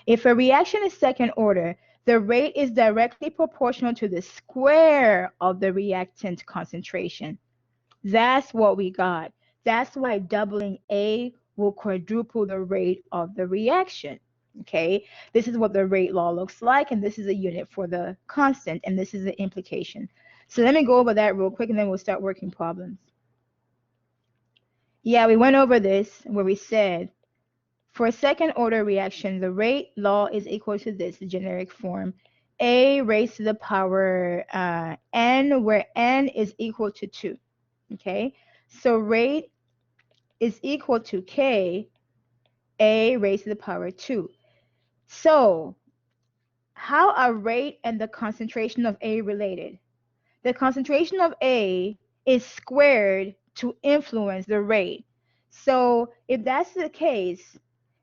If a reaction is second order, the rate is directly proportional to the square of the reactant concentration. That's what we got. That's why doubling A will quadruple the rate of the reaction. Okay, this is what the rate law looks like, and this is a unit for the constant, and this is the implication. So let me go over that real quick, and then we'll start working problems. Yeah, we went over this where we said for a second order reaction, the rate law is equal to this, the generic form, A raised to the power n, where n is equal to 2. Okay, so rate is equal to K, A raised to the power 2. So how are rate and the concentration of A related? The concentration of A is squared to influence the rate. So if that's the case,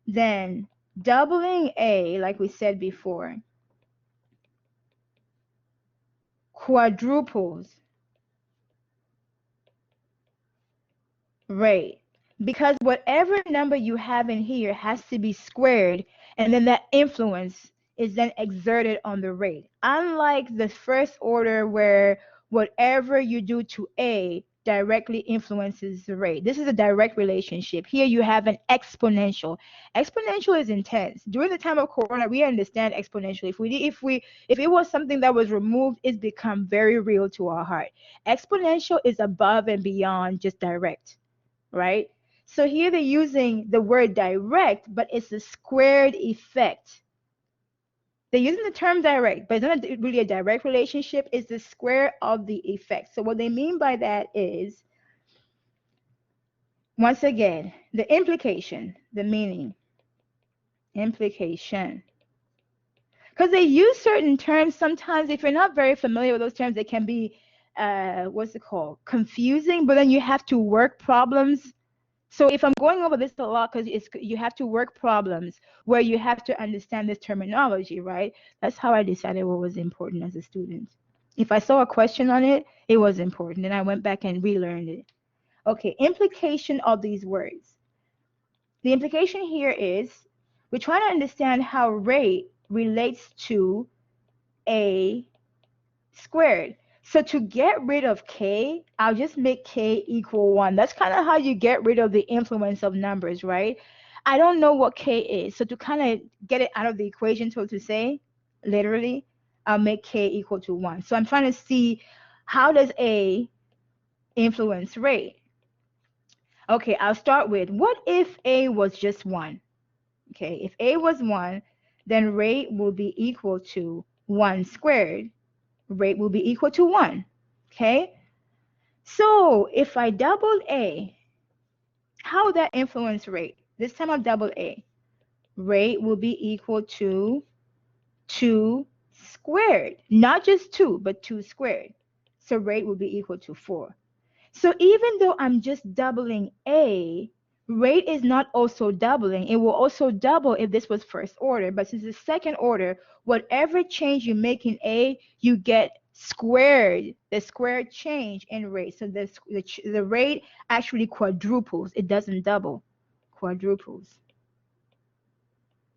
then doubling A, like we said before, quadruples rate, because whatever number you have in here has to be squared, and then that influence is then exerted on the rate. Unlike the first order where whatever you do to A directly influences the rate. This is a direct relationship. Here you have an exponential. Exponential is intense. During the time of Corona, we understand exponential. If it was something that was removed, it's become very real to our heart. Exponential is above and beyond just direct, right? So here they're using the word direct, but it's a squared effect. They're using the term direct, but it's not really a direct relationship. It's the square of the effect. So what they mean by that is, once again, the implication, the meaning, implication. Because they use certain terms sometimes, if you're not very familiar with those terms, they can be, confusing, but then you have to work problems. So if I'm going over this a lot, because you have to work problems where you have to understand this terminology, right? That's how I decided what was important as a student. If I saw a question on it, it was important, and I went back and relearned it. Okay, implication of these words. The implication here is we're trying to understand how rate relates to A squared. So to get rid of k, I'll just make k equal 1. That's kind of how you get rid of the influence of numbers, right? I don't know what k is. So to kind of get it out of the equation, so to say, literally, I'll make k equal to 1. So I'm trying to see, how does A influence rate? Okay, I'll start with, what if A was just 1? Okay, if A was 1, then rate will be equal to 1 squared. Rate will be equal to 1. Okay? So if I double A, how would that influence rate? This time I'll double A. Rate will be equal to 2 squared. Not just 2, but 2 squared. So rate will be equal to 4. So even though I'm just doubling A, rate is not also doubling. It will also double if this was first order. But since it's second order, whatever change you make in A, you get squared, the squared change in rate. So the rate actually quadruples. It doesn't double, quadruples.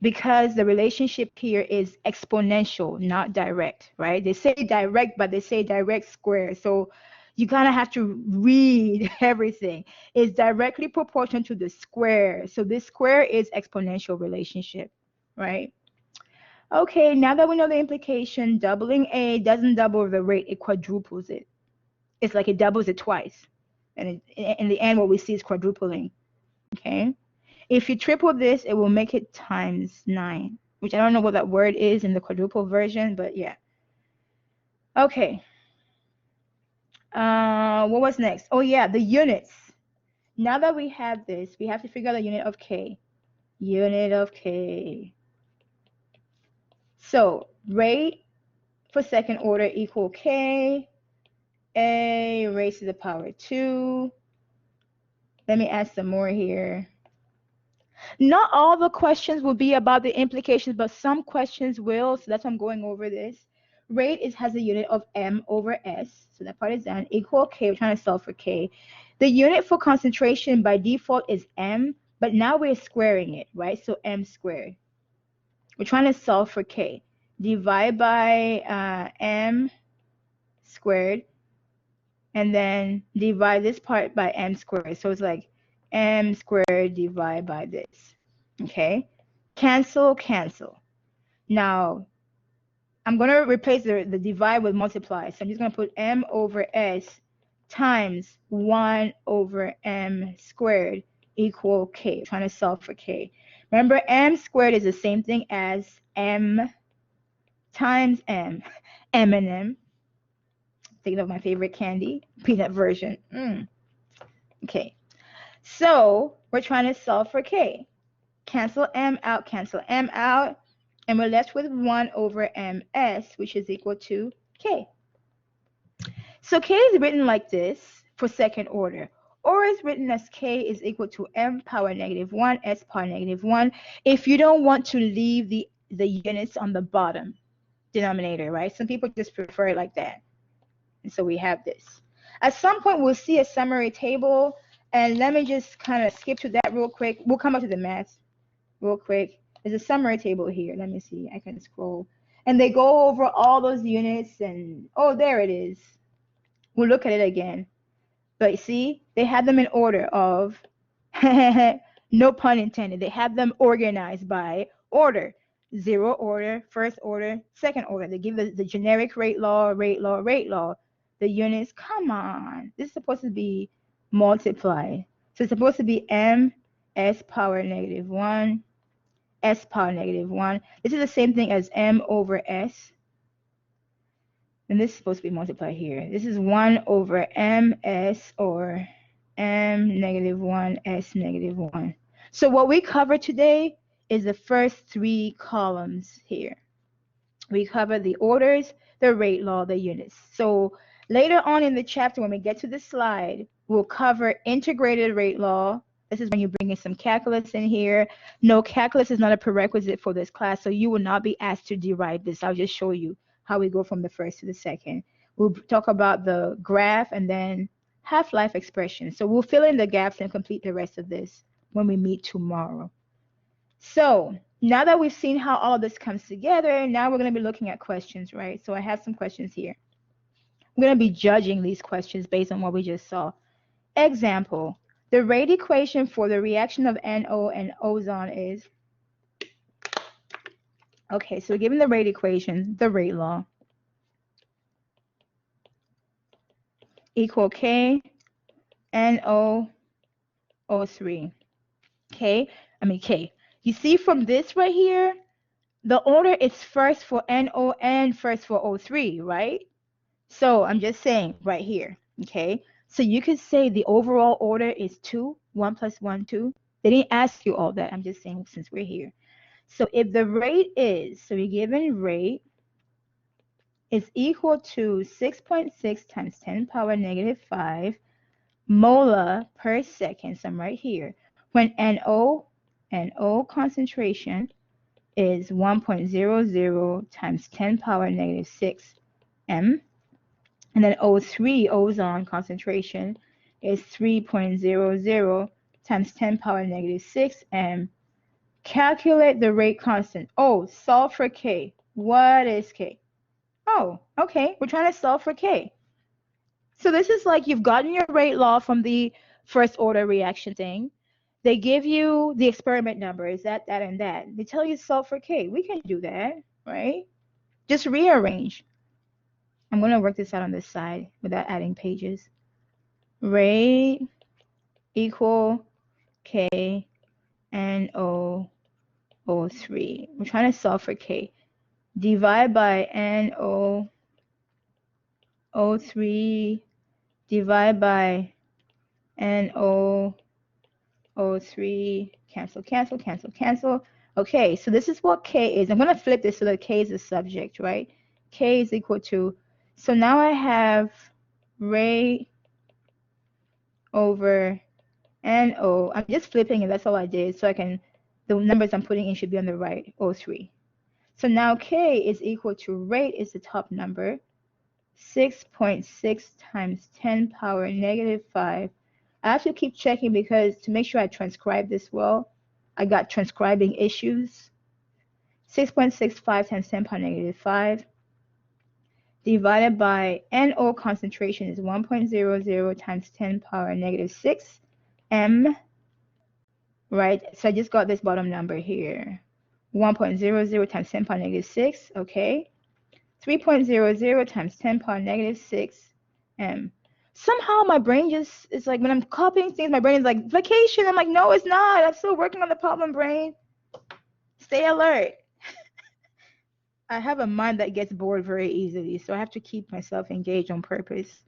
Because the relationship here is exponential, not direct, right? They say direct, but they say direct square. So you kind of have to read everything. It's directly proportional to the square. So this square is exponential relationship, right? Okay, now that we know the implication, doubling A doesn't double the rate, it quadruples it. It's like it doubles it twice. And in the end, what we see is quadrupling, okay? If you triple this, it will make it times 9, which I don't know what that word is in the quadruple version, but yeah. Okay. What was next? Oh yeah, the units. Now that we have this, we have to figure out the unit of k. Unit of k. So rate for second order equal k. A raised to the power 2. Let me add some more here. Not all the questions will be about the implications, but some questions will. So that's why I'm going over this. Rate has a unit of m over s. So that part is done. Equal k. We're trying to solve for k. The unit for concentration by default is m, but now we're squaring it, right? So m squared. We're trying to solve for k. Divide by m squared, and then divide this part by m squared. So it's like m squared divided by this. Okay? Cancel, cancel. Now, I'm going to replace the divide with multiply. So I'm just going to put m over s times 1 over m squared equal k. I'm trying to solve for k. Remember, m squared is the same thing as m times m. M&M. Thinking of my favorite candy, peanut version. Okay. So we're trying to solve for k. Cancel m out, and we're left with 1 over ms, which is equal to k. So k is written like this for second order, or it's written as k is equal to m power negative 1, s power negative 1, if you don't want to leave the units on the bottom denominator, right? Some people just prefer it like that. And so we have this. At some point, we'll see a summary table. And let me just kind of skip to that real quick. We'll come up to the math real quick. There's a summary table here. Let me see. I can scroll. And they go over all those units. And, oh, there it is. We'll look at it again. But see, they have them in order of, no pun intended, they have them organized by order. 0 order, first order, second order. They give the generic rate law, rate law, rate law. The units, come on. This is supposed to be multiplied. So it's supposed to be m s power negative 1, s power negative 1. This is the same thing as m over s. And this is supposed to be multiplied here. This is 1 over ms, or m negative 1, s negative 1. So what we cover today is the first 3 columns here. We cover the orders, the rate law, the units. So later on in the chapter, when we get to this slide, we'll cover integrated rate law. This is when you bring in some calculus in here. No, calculus is not a prerequisite for this class, so you will not be asked to derive this. I'll just show you how we go from the first to the second. We'll talk about the graph and then half-life expression. So we'll fill in the gaps and complete the rest of this when we meet tomorrow. So now that we've seen how all this comes together, now we're going to be looking at questions, right? So I have some questions here. I'm going to be judging these questions based on what we just saw. Example, the rate equation for the reaction of NO and ozone is, okay, so given the rate equation, the rate law, equal K NO O3. K. You see from this right here, the order is first for NO and first for O3, right? So I'm just saying right here, okay? So you could say the overall order is 2, 1 plus 1, 2. They didn't ask you all that. I'm just saying since we're here. So if the rate is, so you're given rate is equal to 6.6 times 10 power negative 5 molar per second, so I'm right here, when NO concentration is 1.00 times 10 power negative 6 m, and then O3 ozone concentration is 3.00 times 10 power negative 6 m. Calculate the rate constant. Oh, solve for K. What is K? Oh, okay, we're trying to solve for K. So this is like you've gotten your rate law from the first order reaction thing. They give you the experiment numbers, that, and that. They tell you solve for K. We can do that, right? Just rearrange. I'm going to work this out on this side without adding pages. Rate equal K NO O3. We're trying to solve for K. Divide by NO O3 divide by NO O3, cancel, cancel, cancel, cancel. Okay, so this is what K is. I'm going to flip this so that K is the subject, right? K is equal to, so now I have rate over NO. I'm just flipping it, that's all I did, so I can, the numbers I'm putting in should be on the right, O3. So now K is equal to rate is the top number, 6.6 times 10 power negative 5. I have to keep checking because to make sure I transcribe this well, I got transcribing issues. 6.65 times 10 power negative 5 divided by NO concentration is 1.00 times 10 power negative 6 m, right? So I just got this bottom number here. 1.00 times 10 power negative 6, okay. 3.00 times 10 power negative 6 m. Somehow my brain just, it's like when I'm copying things, my brain is like, vacation. I'm like, no, it's not. I'm still working on the problem, brain. Stay alert. I have a mind that gets bored very easily, so I have to keep myself engaged on purpose.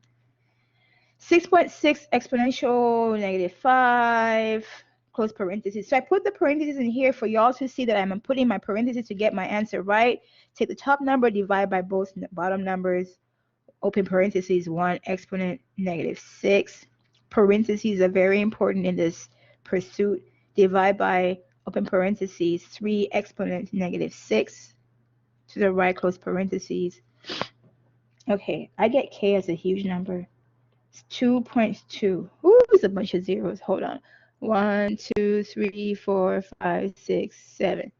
6.6 exponential negative 5, close parentheses. So I put the parentheses in here for y'all to see that I'm putting my parentheses to get my answer right. Take the top number, divide by both bottom numbers, open parentheses, 1 exponent negative 6. Parentheses are very important in this pursuit. Divide by, open parentheses, 3 exponent negative 6 to the right, close parentheses. Okay, I get K as a huge number. It's 2.2. Ooh, it's a bunch of zeros. Hold on. 1, 2, 3, 4, 5, 6, 7.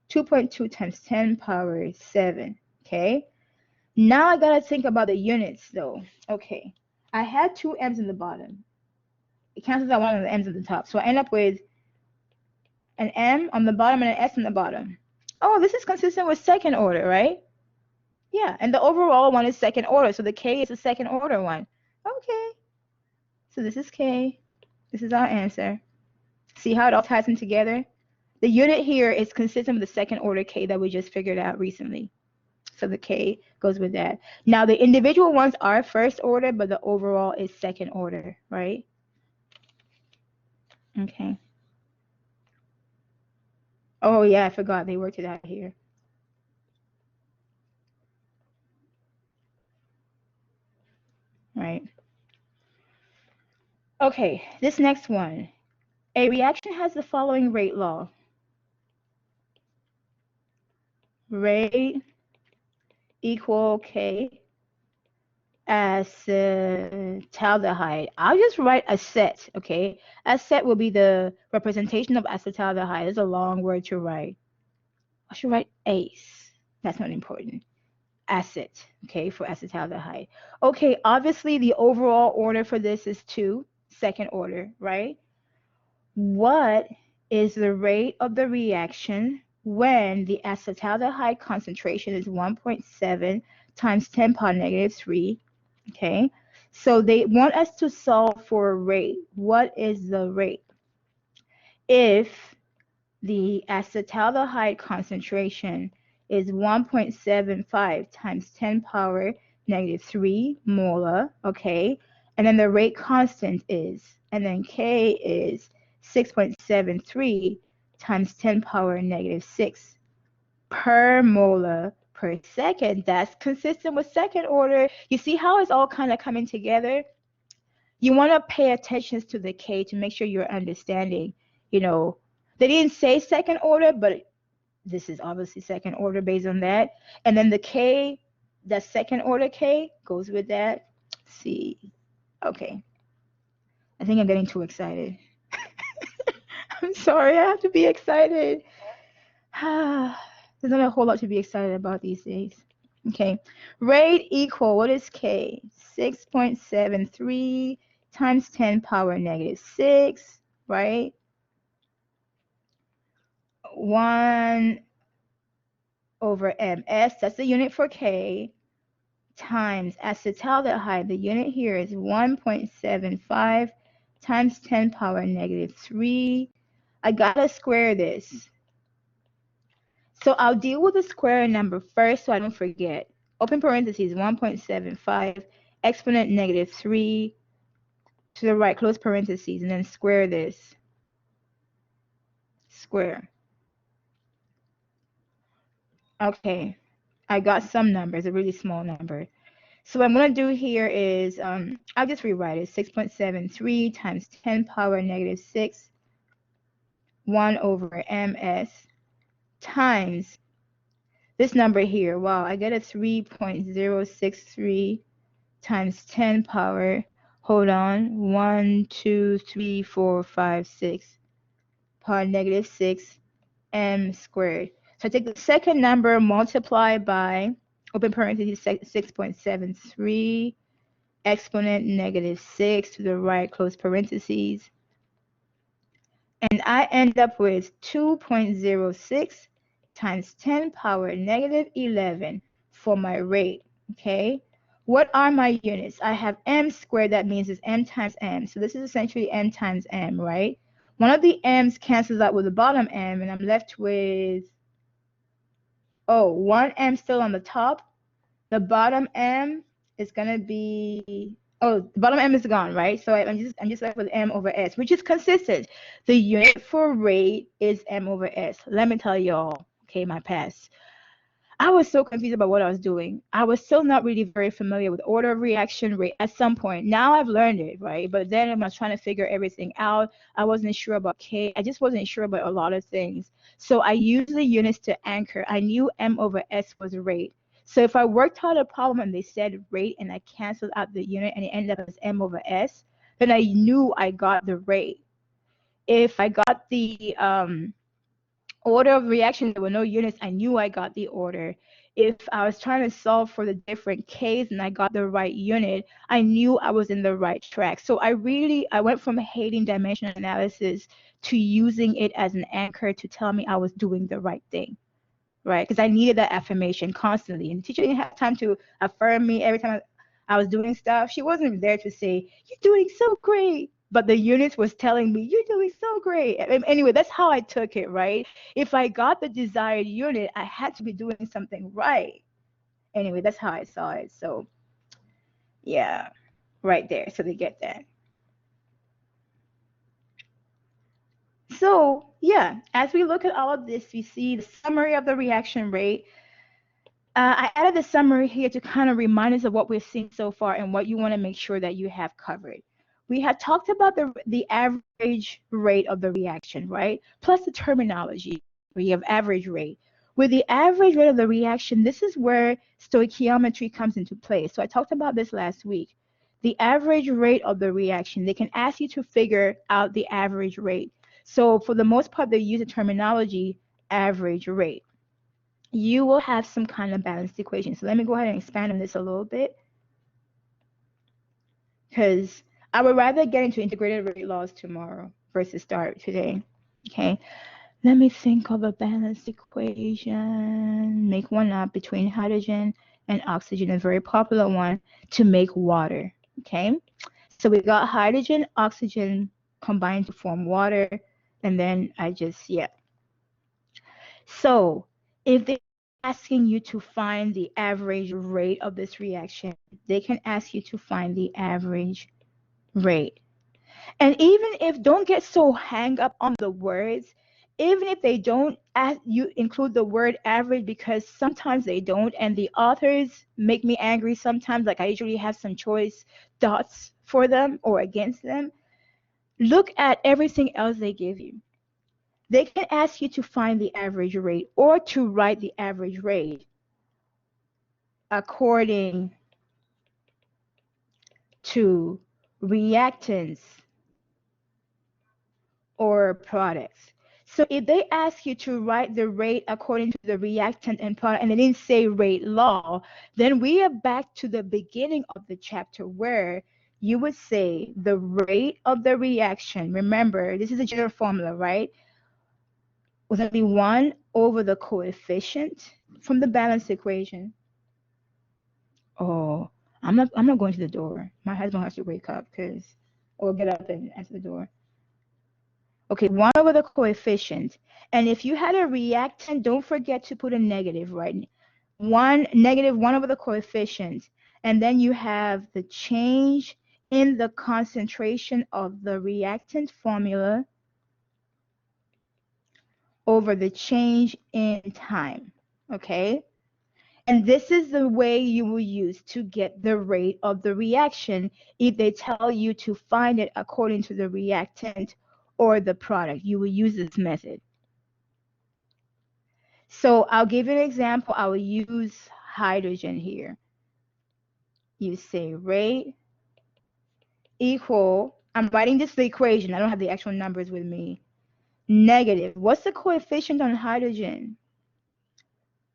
2.2 times 10 power 7. Okay. Now I gotta think about the units though. Okay. I had two m's in the bottom. It cancels out one of the m's at the top. So I end up with an m on the bottom and an s on the bottom. Oh, this is consistent with second order, right? Yeah, and the overall one is second order, so the K is a second order one. Okay, so this is K. This is our answer. See how it all ties in together? The unit here is consistent with the second order K that we just figured out recently. So the K goes with that. Now the individual ones are first order, but the overall is second order, right? Okay. Oh yeah, I forgot they worked it out here. Right. Okay, this next one. A reaction has the following rate law. Rate equal K acetaldehyde. I'll just write acet, okay? Acet will be the representation of acetaldehyde. It's a long word to write. I should write ACE. That's not important. Acet, okay, for acetaldehyde. Okay, obviously the overall order for this is 2, second order, right? What is the rate of the reaction when the acetaldehyde concentration is 1.7 times 10 power negative 3? Okay, so they want us to solve for a rate. What is the rate? If the acetaldehyde concentration is 1.75 times 10 power negative 3 molar, okay, and then the rate constant is, and then K is 6.73 times 10 power negative 6 per molar per second. That's consistent with second order. You see how it's all kind of coming together? You want to pay attention to the K to make sure you're understanding. You know, they didn't say second order, but this is obviously second order based on that. And then the K, the second order K goes with that. Let's see. Okay. I think I'm getting too excited. I'm sorry, I have to be excited. There's not a whole lot to be excited about these days. Okay. Rate equal, what is K? 6.73 times 10 power negative 6, right? 1 over ms, that's the unit for K, times acetaldehyde. The unit here is 1.75 times 10 power negative 3. I gotta square this. So I'll deal with the square number first so I don't forget. Open parentheses, 1.75 exponent negative 3 to the right, close parentheses, and then square this. Square. Okay, I got some numbers, a really small number. So what I'm going to do here is, I'll just rewrite it, 6.73 times 10 power negative 6, 1 over ms, times this number here. Wow, I get a 3.063 times 10 power, hold on, 1, 2, 3, 4, 5, 6, power negative 6, m squared. So I take the second number, multiply by, open parentheses, 6.73, exponent negative 6 to the right, close parentheses. And I end up with 2.06 times 10 power negative 11 for my rate, okay? What are my units? I have m squared, that means it's m times m. So this is essentially m times m, right? One of the m's cancels out with the bottom m, and I'm left with, oh, one m still on the top. The bottom m is going to be, oh, the bottom m is gone, right? So I'm just left with m over s, which is consistent. The unit for rate is m over s. Let me tell y'all, okay, my past. I was so confused about what I was doing. I was still not really very familiar with order of reaction rate at some point. Now I've learned it, right? But then when I was trying to figure everything out, I wasn't sure about K. I just wasn't sure about a lot of things. So I used the units to anchor. I knew m over s was rate. So if I worked out a problem and they said rate and I canceled out the unit and it ended up as M over S, then I knew I got the rate. If I got the order of reaction, there were no units, I knew I got the order. If I was trying to solve for the different K's and I got the right unit, I knew I was in the right track. So I went from hating dimensional analysis to using it as an anchor to tell me I was doing the right thing, right? Because I needed that affirmation constantly. And the teacher didn't have time to affirm me every time I was doing stuff. She wasn't there to say, "You're doing so great." But the units was telling me, "You're doing so great." Anyway, that's how I took it, right? If I got the desired unit, I had to be doing something right. Anyway, that's how I saw it. So, yeah, right there. So they get that. So, yeah, as we look at all of this, we see the summary of the reaction rate. I added the summary here to kind of remind us of what we've seen so far and what you want to make sure that you have covered. We had talked about the average rate of the reaction, right? Plus the terminology, where you have average rate. With the average rate of the reaction, this is where stoichiometry comes into play. So I talked about this last week. The average rate of the reaction, they can ask you to figure out the average rate. So for the most part, they use the terminology average rate. You will have some kind of balanced equation. So let me go ahead and expand on this a little bit, because I would rather get into integrated rate laws tomorrow versus start today. Okay, let me think of a balanced equation. Make one up between hydrogen and oxygen, a very popular one to make water. Okay, so we got hydrogen, oxygen combined to form water, and then So if they're asking you to find the average rate of this reaction, they can ask you to find the average rate. And even if, don't get so hung up on the words, even if they don't ask you include the word average, because sometimes they don't, and the authors make me angry sometimes, like I usually have some choice thoughts for them or against them. Look at everything else they give you. They can ask you to find the average rate or to write the average rate according to reactants or products. So if they ask you to write the rate according to the reactant and product, and they didn't say rate law, then we are back to the beginning of the chapter where you would say the rate of the reaction. Remember, this is a general formula, right? Was going to be 1 over the coefficient from the balance equation. Oh, I'm not going to the door. My husband has to wake up or get up and answer the door. Okay, 1 over the coefficient. And if you had a reactant, don't forget to put a negative, right? Negative 1 over the coefficient. And then you have the change in the concentration of the reactant formula over the change in time, okay? And this is the way you will use to get the rate of the reaction if they tell you to find it according to the reactant or the product. You will use this method. So I'll give you an example. I will use hydrogen here. You say rate equal, I'm writing this the equation. I don't have the actual numbers with me. Negative. What's the coefficient on hydrogen?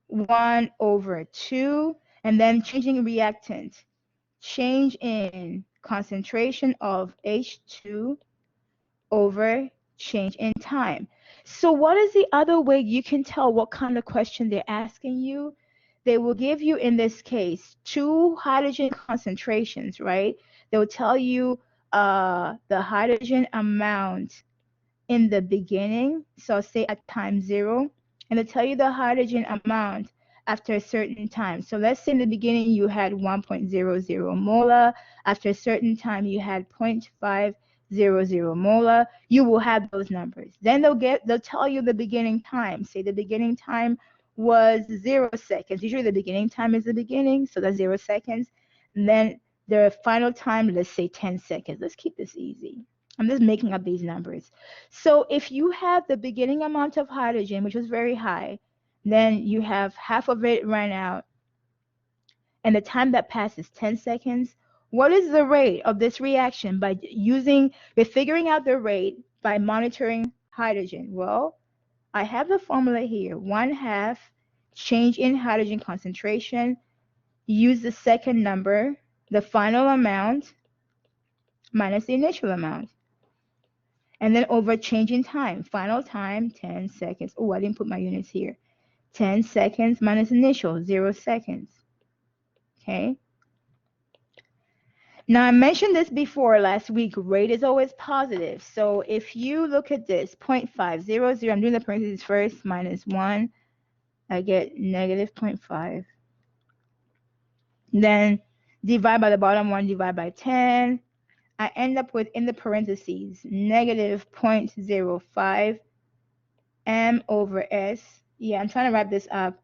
1 over 2, and then changing reactant. Change in concentration of H2 over change in time. So what is the other way you can tell what kind of question they're asking you? They will give you, in this case, 2 hydrogen concentrations, right? They'll tell you the hydrogen amount in the beginning, so say at time 0, and they'll tell you the hydrogen amount after a certain time. So let's say in the beginning you had 1.00 molar. After a certain time you had 0.500 molar. You will have those numbers. Then they'll tell you the beginning time. Say the beginning time was 0 seconds. Usually the beginning time is the beginning, so that's 0 seconds. And then the final time, let's say 10 seconds. Let's keep this easy. I'm just making up these numbers. So if you have the beginning amount of hydrogen, which was very high, then you have half of it ran out, and the time that passes 10 seconds, what is the rate of this reaction by figuring out the rate by monitoring hydrogen? Well, I have the formula here. 1/2 change in hydrogen concentration. Use the second number, the final amount, minus the initial amount. And then over change in time. Final time, 10 seconds. Oh, I didn't put my units here. 10 seconds minus initial, 0 seconds. Okay. Now, I mentioned this before last week. Rate is always positive. So if you look at this, 0.500, I'm doing the parentheses first, minus 1, I get negative 0.5. Then divide by the bottom one, divide by 10. I end up with, in the parentheses, negative 0.05 m over s. Yeah, I'm trying to wrap this up,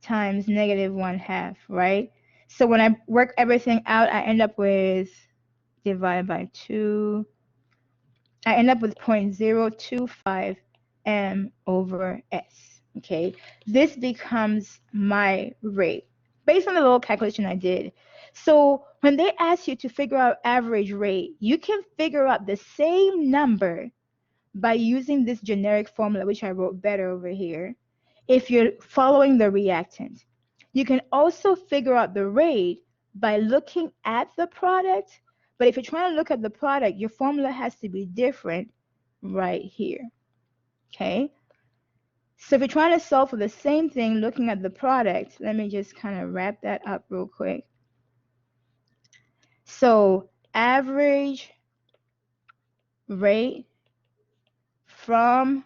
times negative 1/2, right? So when I work everything out, I end up with divided by 2. I end up with 0.025 m over s. Okay, this becomes my rate based on the little calculation I did. So when they ask you to figure out average rate, you can figure out the same number by using this generic formula, which I wrote better over here, if you're following the reactant. You can also figure out the rate by looking at the product, but if you're trying to look at the product, your formula has to be different right here. Okay? So if you're trying to solve for the same thing looking at the product, let me just kind of wrap that up real quick. So average rate from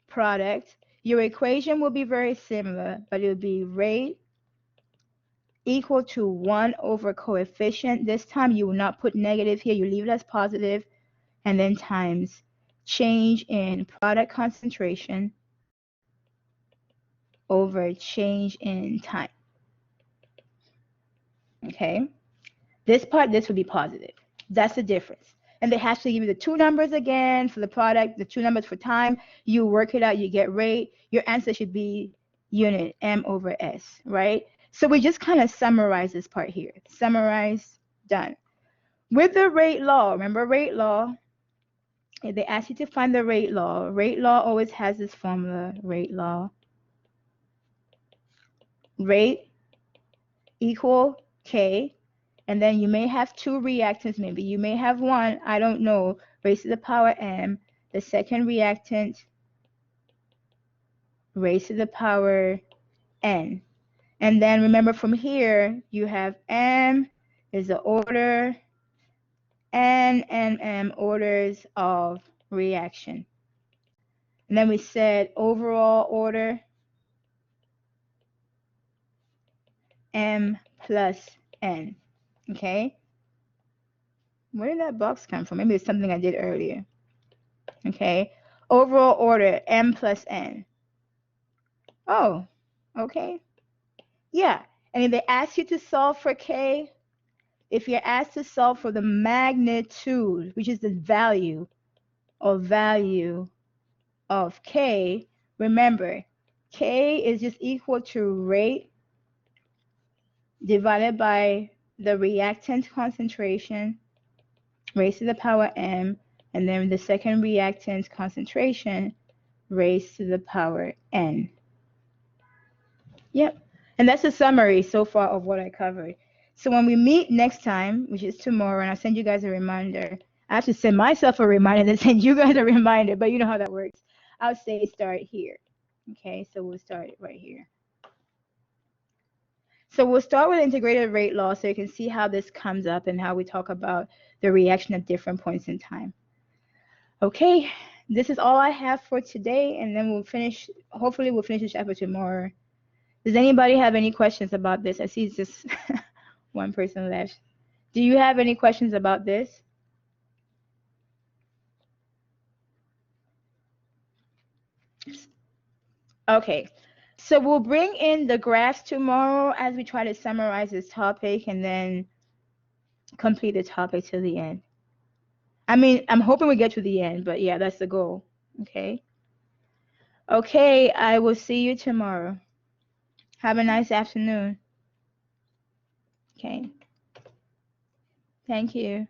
product, your equation will be very similar, but it will be rate equal to 1 over coefficient. This time you will not put negative here, you leave it as positive, and then times change in product concentration over change in time. Okay, this would be positive. That's the difference. And they have to give you the two numbers again for the product, the two numbers for time. You work it out, you get rate. Your answer should be unit m over s, right? So we just kind of summarize this part here. Summarize, done. With the rate law, remember rate law, if they ask you to find the rate law always has this formula, rate law. Rate equal K, and then you may have two reactants, maybe you may have one, I don't know, raised to the power m, the second reactant raised to the power n. And then remember from here, you have m is the order, n orders of reaction. And then we said overall order, m plus n. Okay? Where did that box come from? Maybe it's something I did earlier. Okay? Overall order, m plus n. Oh, okay. Yeah. And if they ask you to solve for k, if you're asked to solve for the magnitude, which is the value of k, remember, k is just equal to rate divided by the reactant concentration raised to the power m, and then the second reactant concentration raised to the power n. Yep. And that's a summary so far of what I covered. So when we meet next time, which is tomorrow, and I'll send you guys a reminder. I have to send myself a reminder and then send you guys a reminder, but you know how that works. I'll say start here. Okay, so we'll start right here. So we'll start with integrated rate law so you can see how this comes up and how we talk about the reaction at different points in time. Okay, this is all I have for today, and then we'll finish, hopefully we'll finish this chapter tomorrow. Does anybody have any questions about this? I see it's just one person left. Do you have any questions about this? Okay, so we'll bring in the graphs tomorrow as we try to summarize this topic and then complete the topic to the end. I mean, I'm hoping we get to the end, but yeah, that's the goal. Okay. Okay, I will see you tomorrow. Have a nice afternoon. Thank you.